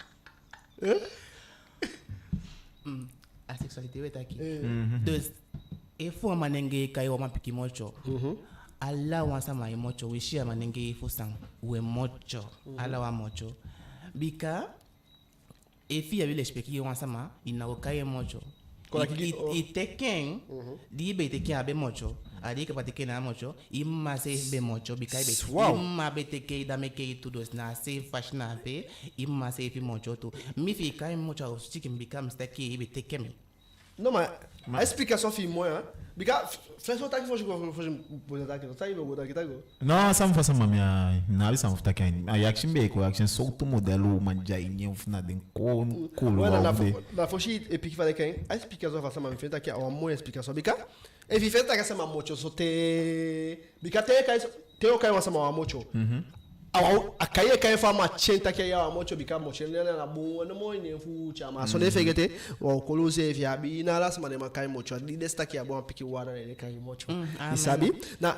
A sexualité est aquí. Donc, il faut manenge kai wa mapiki mocho. Alla wa sama mocho wishi manenge ifo sang we mocho. Alla wa mocho. Bika efi ya vile speki wa sama ina kai mocho. Iteken di be teke abe mocho. Adi ka pateke na mocho imma se be mocho bikai be imma be teke da meke tu dos na se fashna be imma se fi mocho tu mi fi kai mocho chicken become stake be teke me non mais a explication fi moi hein bika fais ça taki faut poser ta question ça il va ta go no sam fa sama mia na bi sam futa kan a action be ko action so to modelo manja inye ufuna den ko la foshi et puis fa kan a explication fa sama mi fait taki a moins explication bika e vi feta ka sama mocho so te bika te o kai wa sama wa mocho awa akaye kai fa ma chenta ke ya wa mocho bika mocho na bu no mo ne fu chama so ne fegete o kolose vi abi na la sama de ma kai mocho di desta ke abo piki wara ne kai mocho isabi na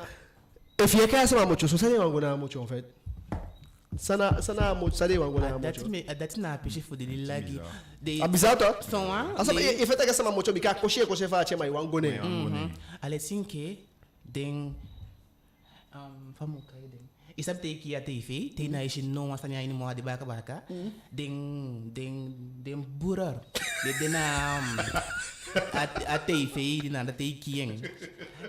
e vi kai sama mocho so sane wango na mocho en fait sana mocho sane wango na mocho adati na pishi fu de lagi de abizato son asa e feta ka sama mocho bika ko fa chema wango ne ale sinke den famu kai den isab te ki ate fi te na ishi no wasanya ini mo adi baka den burar de na ate fi dina da te kien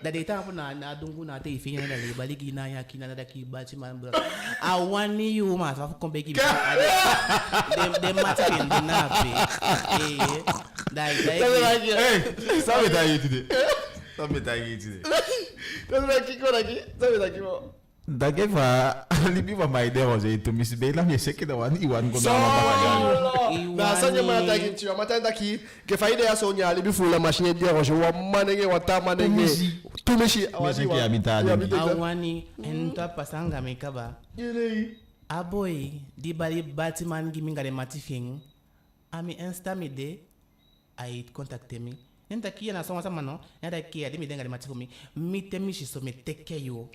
da de ta na dungu na te fi na le baligi na ya kina da ki bachi man burar awani you ma fa kombe ki de matin de na fi dai sabe daí today sabe daí today sabe daqui mo dage fa libi va mai de hoje to miss bela me sei que da wani iwan go na sanya ma daqui tio mata daqui que fa ideia sonya libi fula machine de hoje wa manenge wa ta manenge tumishi awani enta pasanga mekaba aboy di bali batman giminga de matifing ami insta me de ai contacter me nenta kia na songa sama no nenda kia di mi denga de matifumi mi temishi so me teke yo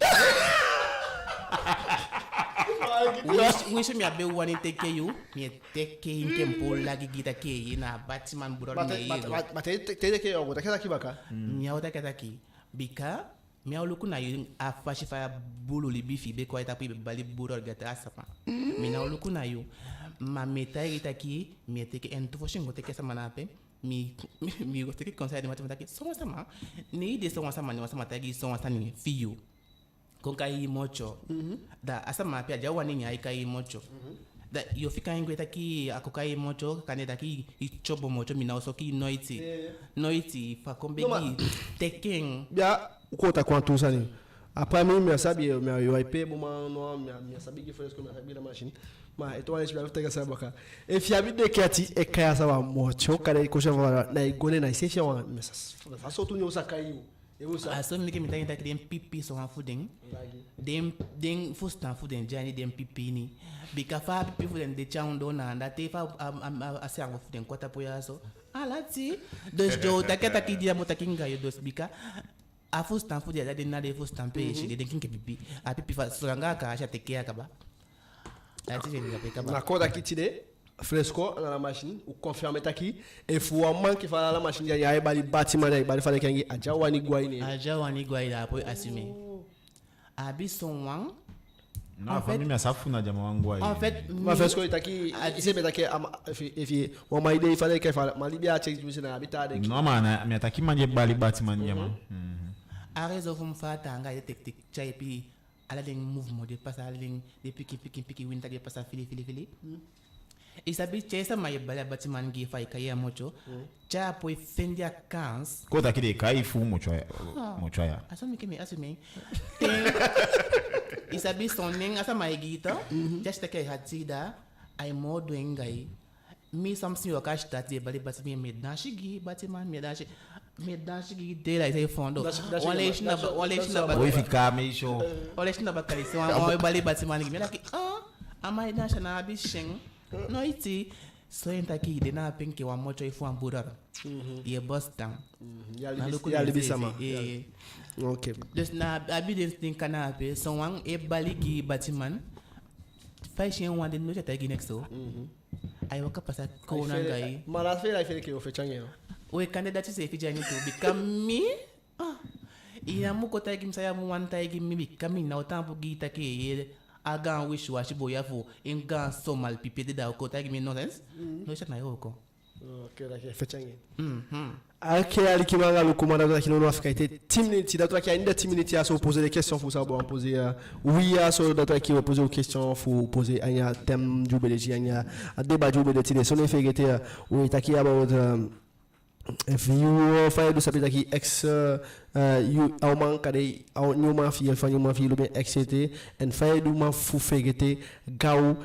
wish me abe wani teke you me teke inke mpola gigita ke na batman buror me bate teke yo go takata kibaka mi awta kataki bika mi awluku na yu afashi fa bulu libifi be ko eta pi bali buror gata asapa mi na awluku na yu ma meta itaki mi teke entu foshingo teke sama na pe mi go teke conseil de mathématique so sama ni de so sama ni sama tagi so sama ni fiyo con kai mocho da asa mapia jawa ni nyai kai mocho da yo fika ingweta ki akokai mocho kaneda ki ichobo mocho mina osoki noiti fa kombegi teken bia ukota kwa tu sani après mimi me sabi me yo IP moment no me sabi que fresco me sabi la machine ma eto wale chibia tega sabaka e fiabi de kati e kaya sawa mocho kare ko chava na igone na ise fiawa messas fa so tu nyo sakai e usa aso mi ke mi tanga dem pipi so han fuden dem fustan fuden jani dem pipi ni bika fa pipi fuden de chaundo na ndate fa asiango fuden kwata poyaso alati dos do taketa ki dia motakinga yo dos bika a fustan fuden da de na de fustan pe shi de kinke pipi a pipi fa suranga ka acha tekea kaba ati je ni kaba na koda ki tide fresco na la machine ou confirmer taki e fuama ki fa la machine ya bali bâtiment ya bali fa kengi aja wani gwai da po assumer abi son wan na famille mais ça funa jama wangu en fait ma fresco itaki ise betaki if wa my day fa ke fa malibia check du na habitade non mana mais ataki manje bali bâtiment jama a raison fum fa tanga tek chai pi ala den mouvement de passer de piki winter de passer fili isabi chesa mai bala batiman gi fai kaya mocho cha poi fendia cans ko taki de kai fu mocho ya asumi isabi soning asa mai gita just take hatida ai modo engai mi something yo cash that de bali batimi medashi gi batiman medashi de la ise fondo wale shina ba oi ficar meio wale shina ba kalisi wa bali batiman gi melaki amai dasha na abisheng no iti so entaki de na penke wa mocho ifu ambura ye boss down ya libisama okay dus na abidin think kana pe so wan e baliki batiman fashion wan de no chata gi next so ai waka pasa ko na ngai mara fe la fe ke o fe change we candidate se fi jani to become me iya mu ko tagi msaya mu wan tagi mi become na otampo gi take agan wish wa shibo yafu inga so mal pipede da ko tagi mi nonsense no chat na yoko okay la fe change okay alikimanga lukumanda da kinono Afrika ite timidity da toi qui a une timidity à se poser des questions faut savoir poser oui à so da toi qui poser aux questions faut poser anya thème du BDG anya débat du BDG son effet était oui taki about if you find this abitaki ex you auman kade au nyuma fi fa nyuma fi lo bien etc and find ma fu fegete gau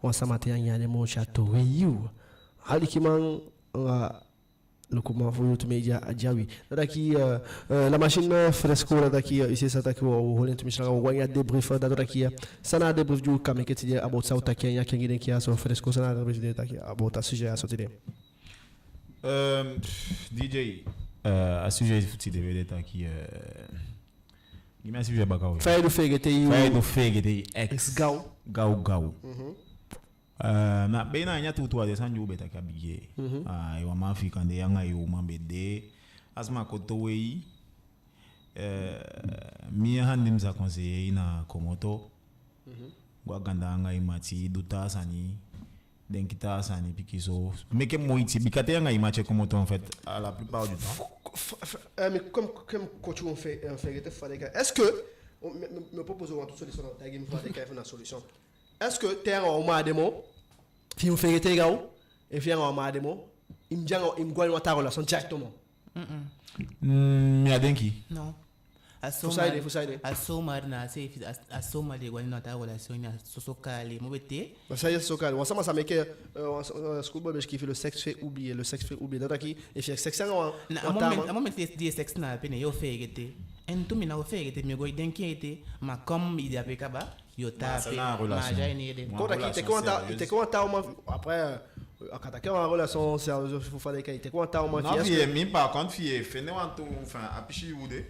on samate anya ne mo chateau you alikimanga le comment faut tu media ajawi daki la machine fresco daki ici ça daki o holen tu mishanga o wanya debrief da daki sana debrief du kameke ti about ça ta kenya kengine ki aso fresco sana debrief de daki about ta sujet aso tide DJ a sujet futi de vedeta ki sujet bakaw fay do fegete ex gau na bena nya tutu ade sanju beta kabije ai wa mafi kande yanga yo mambede asma kotowei mi handim za conseiller ina komoto gwa ganda anga imati duta sani den kita sani pikiso meke moiti bikate yanga imache komoto en fait à la plupart du temps mais comme coach on fait est-ce que me propose une solution dans ta game faire une solution est-ce que tu as un mademo fi on fait te gao et fi un mademo imjango imgwani wa ta relation directement mi adenki non asoma na se asoma de gwani na ta relation na sosokale mo bete ça y est sosokale on ça meke school boy qui fait le sexe fait oublier daki et fait sexe un moment de sexe na pene yo fegete en tout mina fegete mi go denkiete ma comme il y a pekaba yo tape ma jaine de quand te conta uma après attaquer en relation sérieuse faut faire des qualités conta uma non mais par contre fille fene wan to enfin apichi wude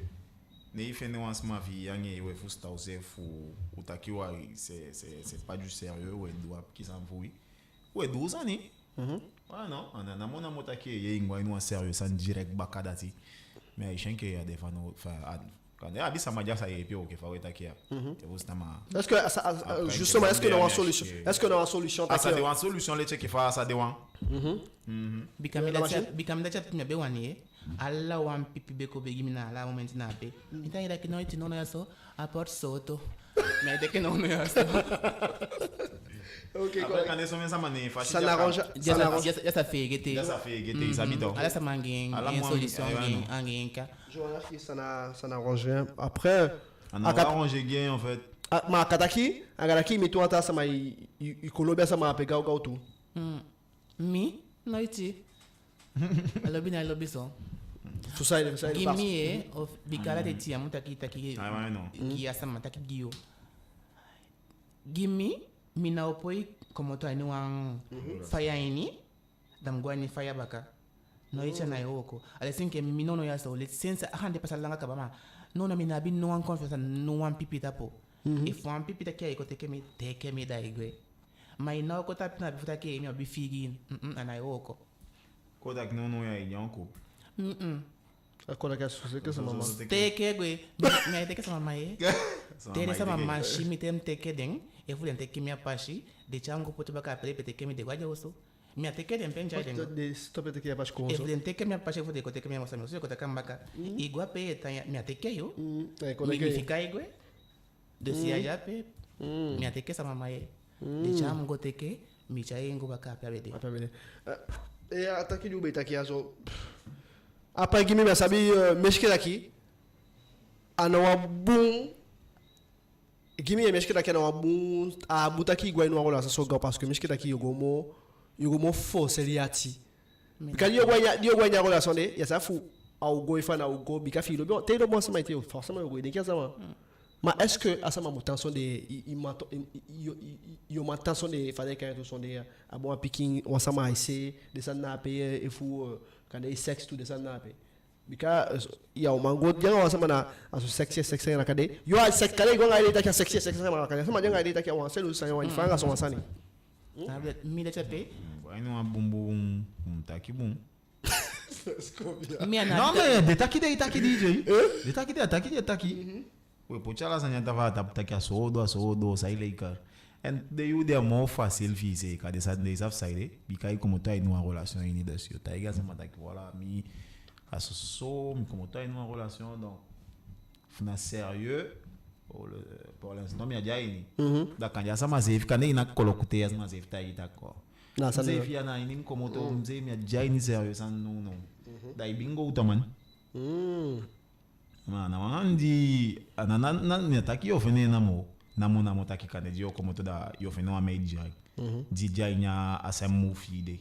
ne fene wan sma fi yange we fu stause fu utakiwa c'est pas du sérieux we doit qui s'en fouille we 12 ans ni ah non on a mon motaki ye ingwa ino sérieux sans direct bakadati mais chenke ya defano enfin quand il ça m'a dit ça et puis OK faut utakia est-ce que justement est-ce que nous avons solution ça c'est une solution les check fa ça de wan bikam da chat me be wani alla wan pipi beko be gimi na la moment na pe ita ida kino iti nono yaso aport soto mais de que nono yaso OK Après quand ils sont ça mané facile. Ça n'arrange ça fait gete ça bito. ala sa mangin une solution angenka Jonas qui ça n'arrange rien. Après On a arrangé gain en fait. ma kataki agaraki mitu ata sama ikolobia sama pega au tu. mi no iti alobi na alobi so Tout ça il gimi of bikala de tia mutaki taki non. ki asama taki gio gimi mina opoi como to ani wan fire ini dam gwani fire baka no icha na yoko ale sinke minono ya so let sense ahande pasalanga kabama no na mina bin no wan confiance no wan pipita po if wan pipita kia iko teke me da igwe mai na ko tapina bifuta ke mi obi figi ana yoko Ko tak non ya yanko. Akola ka susse que sama mama. Teke gwe mi teke sama mai tere sama mashi mi tem teke den e fulen teke mi apashi de chango poto baka pele teke mi de gwaja oso mi ateke den penja den De stop teke apashi ko e so. fulen teke mi apashi fu de ko teke mi mosa mi so ko takambaka igwa pe tanya mi ateke yo Akola mi ke fika igwe de si aja pe mi ateke sama mai de chango teke mi chaengo baka pe abede apabele. E ataki du beta ki aso. Apa gimi ba sabi meshkela ki anawa bun gimi e meshkela ki anawa bun a butaki gwa ino akola so ga parce que meshkela ki yogomo force liati. Bikali yogwa nya akola sonde ya safu au go ifana au go bikafi lo bon te lo bon sama ite forcément yogo de kiasama. Mais est-ce que asama mutanson de yo matanson de fallait que son de a bon picking on sama essayer de ça na payer et fou quand il sexe tout de ça na payer because ya o mango dia on sama na aso sexy na kade yo a sex kale go ngai ta sexy na kade sama dia ngai ta ki on selu sa yo ifanga so sani mi de chape Vai no bumbum taki bum. mi ana Non mais de taki DJ. De taki. We puchala sanya tava taki asodo saile ikar. And the you they are more facile fise ka de Sunday saf saile bikai como tá em uma relation ini desio. Tá iga sama taki voilà mi aso mi como tá em uma relation donc fna sérieux pour l'instant mi aja ini. Da kanja sama safe kana ina kolokute sama safe tá aí d'accord. Na sa Safe ya na ini como to mzee mi aja ini sérieux san non. Da ibingo utaman. Mana wandi anana netaki yofene namo taki kane dio como toda yofene wa media DJ nya asemu fide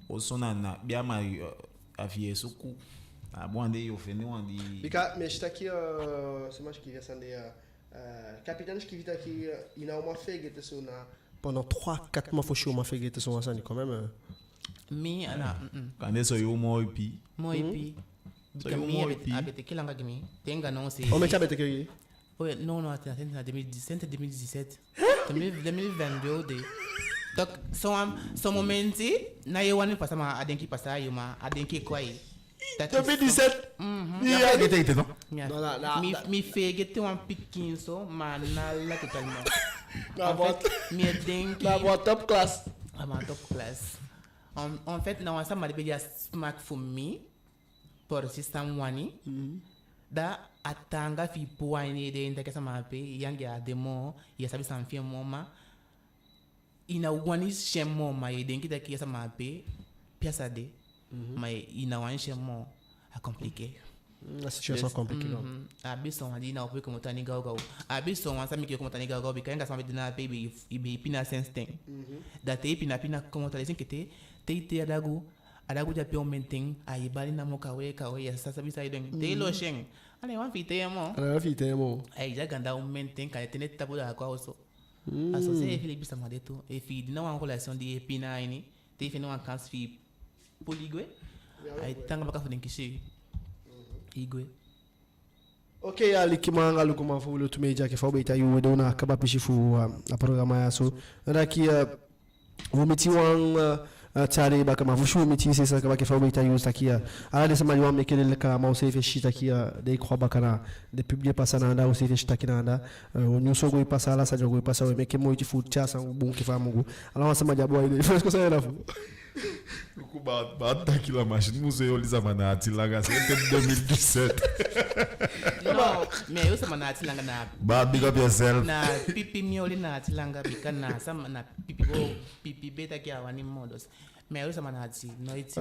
osona na bia ma afie suku abonde yofene wandi bika mais j'étais aqui c'est moi qui vient capitaine qui vit aqui il a au moins fait que ça pendant 3-4 mois faut que m'a fait que ça quand même mi ana kane so yo mo ipi So gami abete kilanga gami tenga non c'est on met ça bête que ouais non attends 2017 2017 2022 de donc son momenti na yewani pasama adenki pasa yuma adenki kwai 2017 ya gete non mi fegete wan pikin so manala totalement la boîte mi adenki la boîte top class top class en fait na wansa mali be smack for me por system wani da atanga fi puani de ndeke sama pe yangi a demo ya sabi san fi moma ina wani shemo ma yedenki da ki sama pe piasa de mais ina wani shemo a compliqué la situation compliquée abiso wadi na ope como tani gago abiso wansa mi ke como tani gago bi kanga sama dina pe bi pina sense thing da te pina como tali sinkete te adagu ja pe omenteng ai bali na moka we ya sasa bisa idon te lo shen ale wan fite mo ai ja ganda omenteng ka tenet tabu da kwa oso aso se fili bisa madeto e fi dina wan relation di epina ini te fi no wan kans fi poligwe ai tanga baka fo denkishi igwe ok ali kimanga lukuma fo lo tumeja ke fo beta yu do na kaba pishi fu a programa ya so ndaki vomiti wan tare baka mavushu miti sisa kaba ke fa beta yu takia ala de sama yu amekele ka ma usefe shitakia de kwa bakana de publier pasana nda usefe shitakina nda nyuso go ipasa ala sa jogo ipasa we meke mo iti fu chasa bon ke fa mungu ala sama jabo ile est-ce que ça est là Bata que la machine museu lisa manati langa c'était 2017. No, me eu sama na tilanga na Big up yourself. na pipi mioli na tilanga bikana sama na pipi beta kia wani modos. Me eu sama na ti no iti.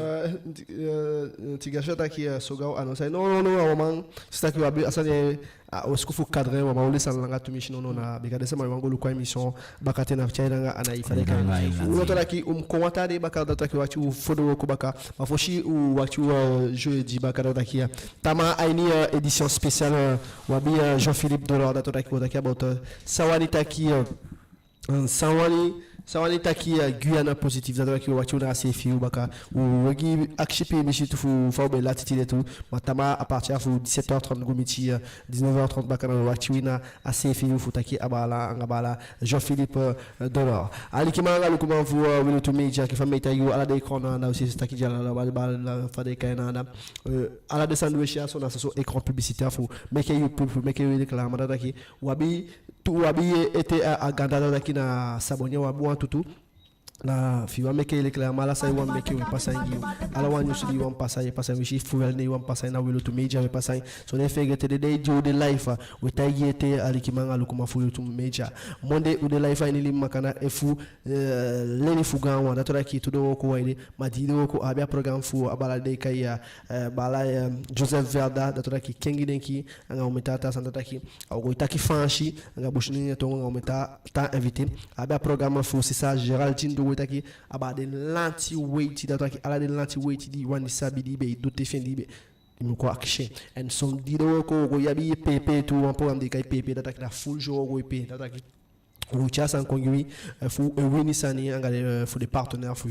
Tigasha taki sogao anonsa no man staki wabi asane oskufu cadre wa mauli salanga tumishi no na bikade sama wango kwa emission bakate na chairanga ana ifale kan uloto laki komata de bakada taki wachi fodo ko baka mafoshi wachi jeudi bakada taki tama aini édition spéciale wabi Jean-Philippe Delors dato taki about sawani taki sawani taki Guyana positive dato taki wachi na CFI baka wagi akshipi mishi tufu faube latitude tout matama à partir de 17h30 gomiti 19h30 baka na wachi na CFI futaki abala ngabala Jean-Philippe Delors ali kimanga lukuma fu wili to media ki famita yu ala de écran na aussi taki jala la fade kaina na ala de sandwich ya so na so écran publicitaire fu make you make you réclame data ki wabi tout wabi était à ganda data ki na sabonia wabu tutu na fi wa meke ile kla mala sai wan meke we pasai ala wan yusuli wan pasai wishi fuel ne wan pasai na wilo to media we pasai so ne fege te de jo de life we ta yete alikimanga lukuma fu to media monde u de life ni limakana efu leni fuga wan datora ki to do ko waide madido ko abia program fu abala de kaya bala Joseph Verda datora ki kengi denki anga umetata sandata ki au itaki fanshi anga bushini to anga umeta ta invité abia program fu c'est ça Géraldine wetaki about the lanti weight that like ala the lanti weight di one sabi di be do te fendi be imko action and some dido ko go yabi pp to un programme de kai pp that like na full jour go pp that like Ucha san kongui fu wini sani angale fu de partenaires fu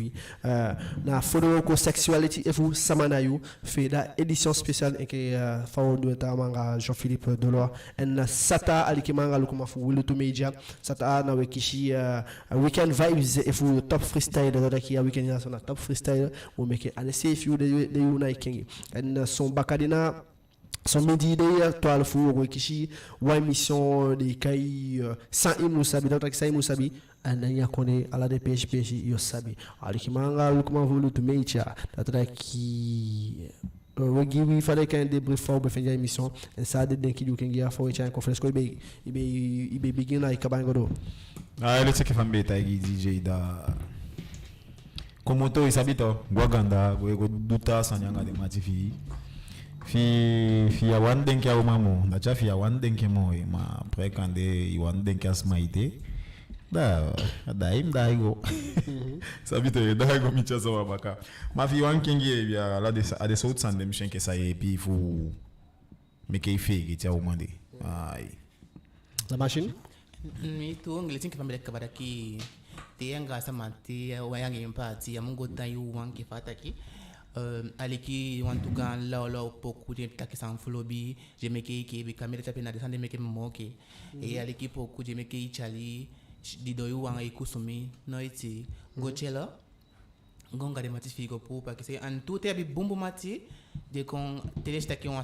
na fodo ko sexuality e fu samanayu fe da édition spéciale et que fawo do ta manga Jean-Philippe Delors en sata alikimanga lukuma fu wilo to media sata na wekishi weekend vibes e fu top freestyle da ki weekend na sona top freestyle wo meke ane safe you de unai kingi en son bakadina son midi de toile fou kishi wa émission de kai sans imusabi donc sai musabi ananya kone ala de PHP yo sabi alikimanga lukuma vulu to mecha tatra ki we fallait qu'un débrief fort pour faire émission et ça de denki du kengi afo et conférence ko ibe begin na ikabangodo ele teke fambe ta DJ da como to isabito gwaganda go duta sanyanga de matifi fi ya wandenke au mamu na cha fi ya wandenke mo ma prekande i wandenke asmaite da igo sabito da igo micha so baka ma fi wankingi ya la de a de saut sandem shenke sa e pi fu meke ifege tia umande ai la machine mi tu ngeli ka pambele kabada ki tianga samati wayangi impati ya mungo tayu wanki fataki aliki wantugan la poku de taki san flobi je meke ki bi kamera tapi na desande meke moke e aliki poku je meke chali didoyu wanga ikusumi no iti gochela ngonga de mati figo pou pa kese an tout e bi bumbu mati de kon telesta ki on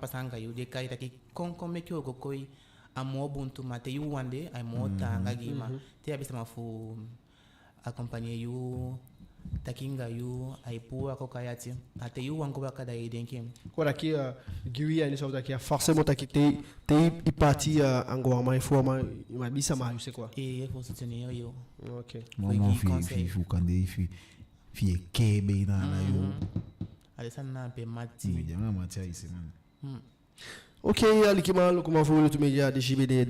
pasanga yu de kai taki kon meke go koi amo buntu mate yu wande ay mota ngagima te abi sama fu accompagner yu takinga yu aipua kokayati ate yu wango bakada idenkim kwa ki giwi ani sauta ki forcément takite te ipati ango ma ifo ma bisa ma c'est quoi et faut soutenir yo OK mon fi kande fi kebe na yo alesana pe mati jamaa mati aise man OK alikima lukuma fu to media de JBD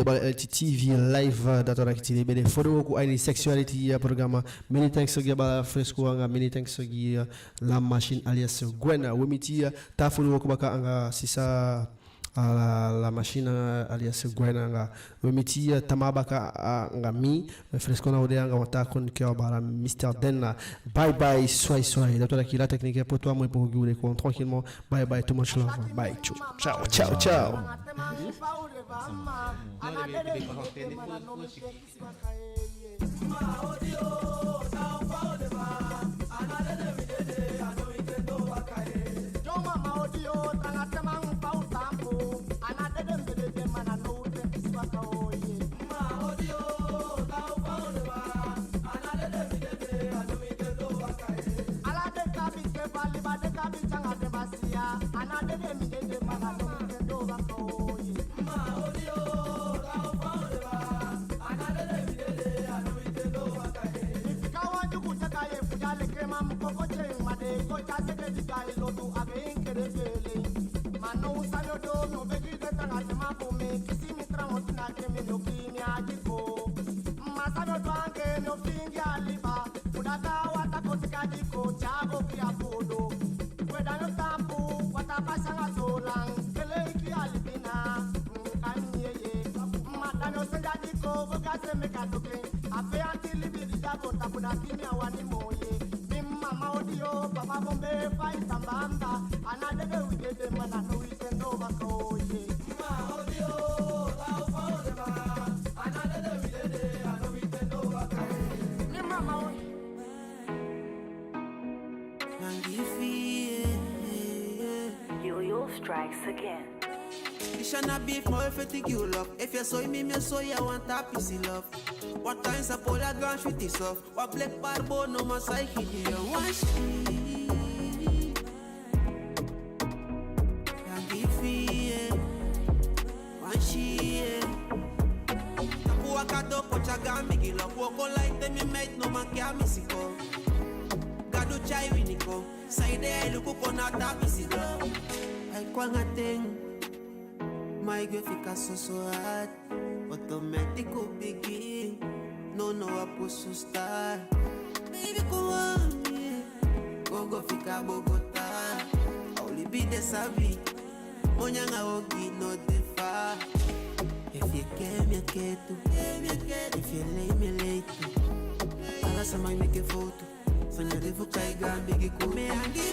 TV live data rakiti be fodo ko ay sexuality programme many thanks gaba fresco anga many thanks gi la machine alias Gwena wemiti ta fodo ko baka anga sisa la machine alias Gwena anga wemiti tamabaka anga mi fresco na ode anga wata kon ke bala Mr Denna bye bye soy data ki la technique pour toi moi pour gueuler con tranquillement bye bye too much love bye ciao Audio mam koko cheng made ko chase ke dikai lo tu again kere pele mano usayo do no begi de tanga chama pome kisi mitra motina ke me no kimi ajiko masano twange no fingi aliba udaka wata kotika diko chago kia podo weda no tampu wata pasanga solang kele iki alibina kanyeye matano senja diko bogase me katoke ape antili bidi jago tapuna kimia wani moye mama audio papa bombe fight tambamba anadebe wigede mana no isendo bakoye mama audio lao faode ba anadebe wigede ano isendo bakoye ni mama Yo strikes again. This shall not be for if you you love. If you saw me, so you want a piece of love. What times I pull that gun shoot this off. What black barbo no my side hit you. One she one she Tapu akado pocha gambi gilo. Woko like them you made no man kia misiko. Gadu chai winiko. Side I look on a tapisi love. I kwanga ting. My girl fica so hard. Automatic begin. No I posso estar. Baby go on me. Go fica Bogotá. Only be the sabi. Onyanga ogi no defa. If you care me quer tu. If you lay me late. Ala sama make a photo. Fanya devo kai gambi gi come angi.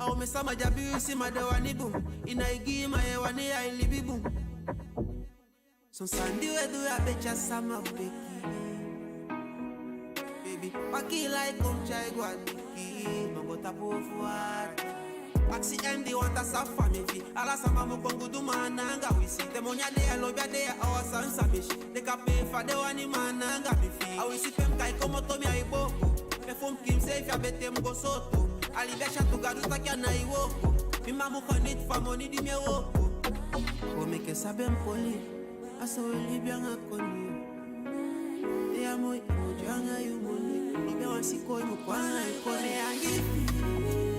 Au mesama jabi si madawani boom ina igi mae wani ai libi boom so sandi wedu ya becha sama beki baby paki like kom chai gwadiki mangota pofuat aksi endi wanta safa mefi ala sama mukongu dumananga wisi demonya de alobia de awasansa meshi de kape fa de wani mananga mefi awisi pem kai komo tomi aiboko me fom kim se fi abete mgo soto alibesha tugadu takia na iwoko mimamu konit famoni di me woko omeke sabe mpoli aso libya ngakoni ya moi ojanga yumoni libya wasiko mukwana ikone angifi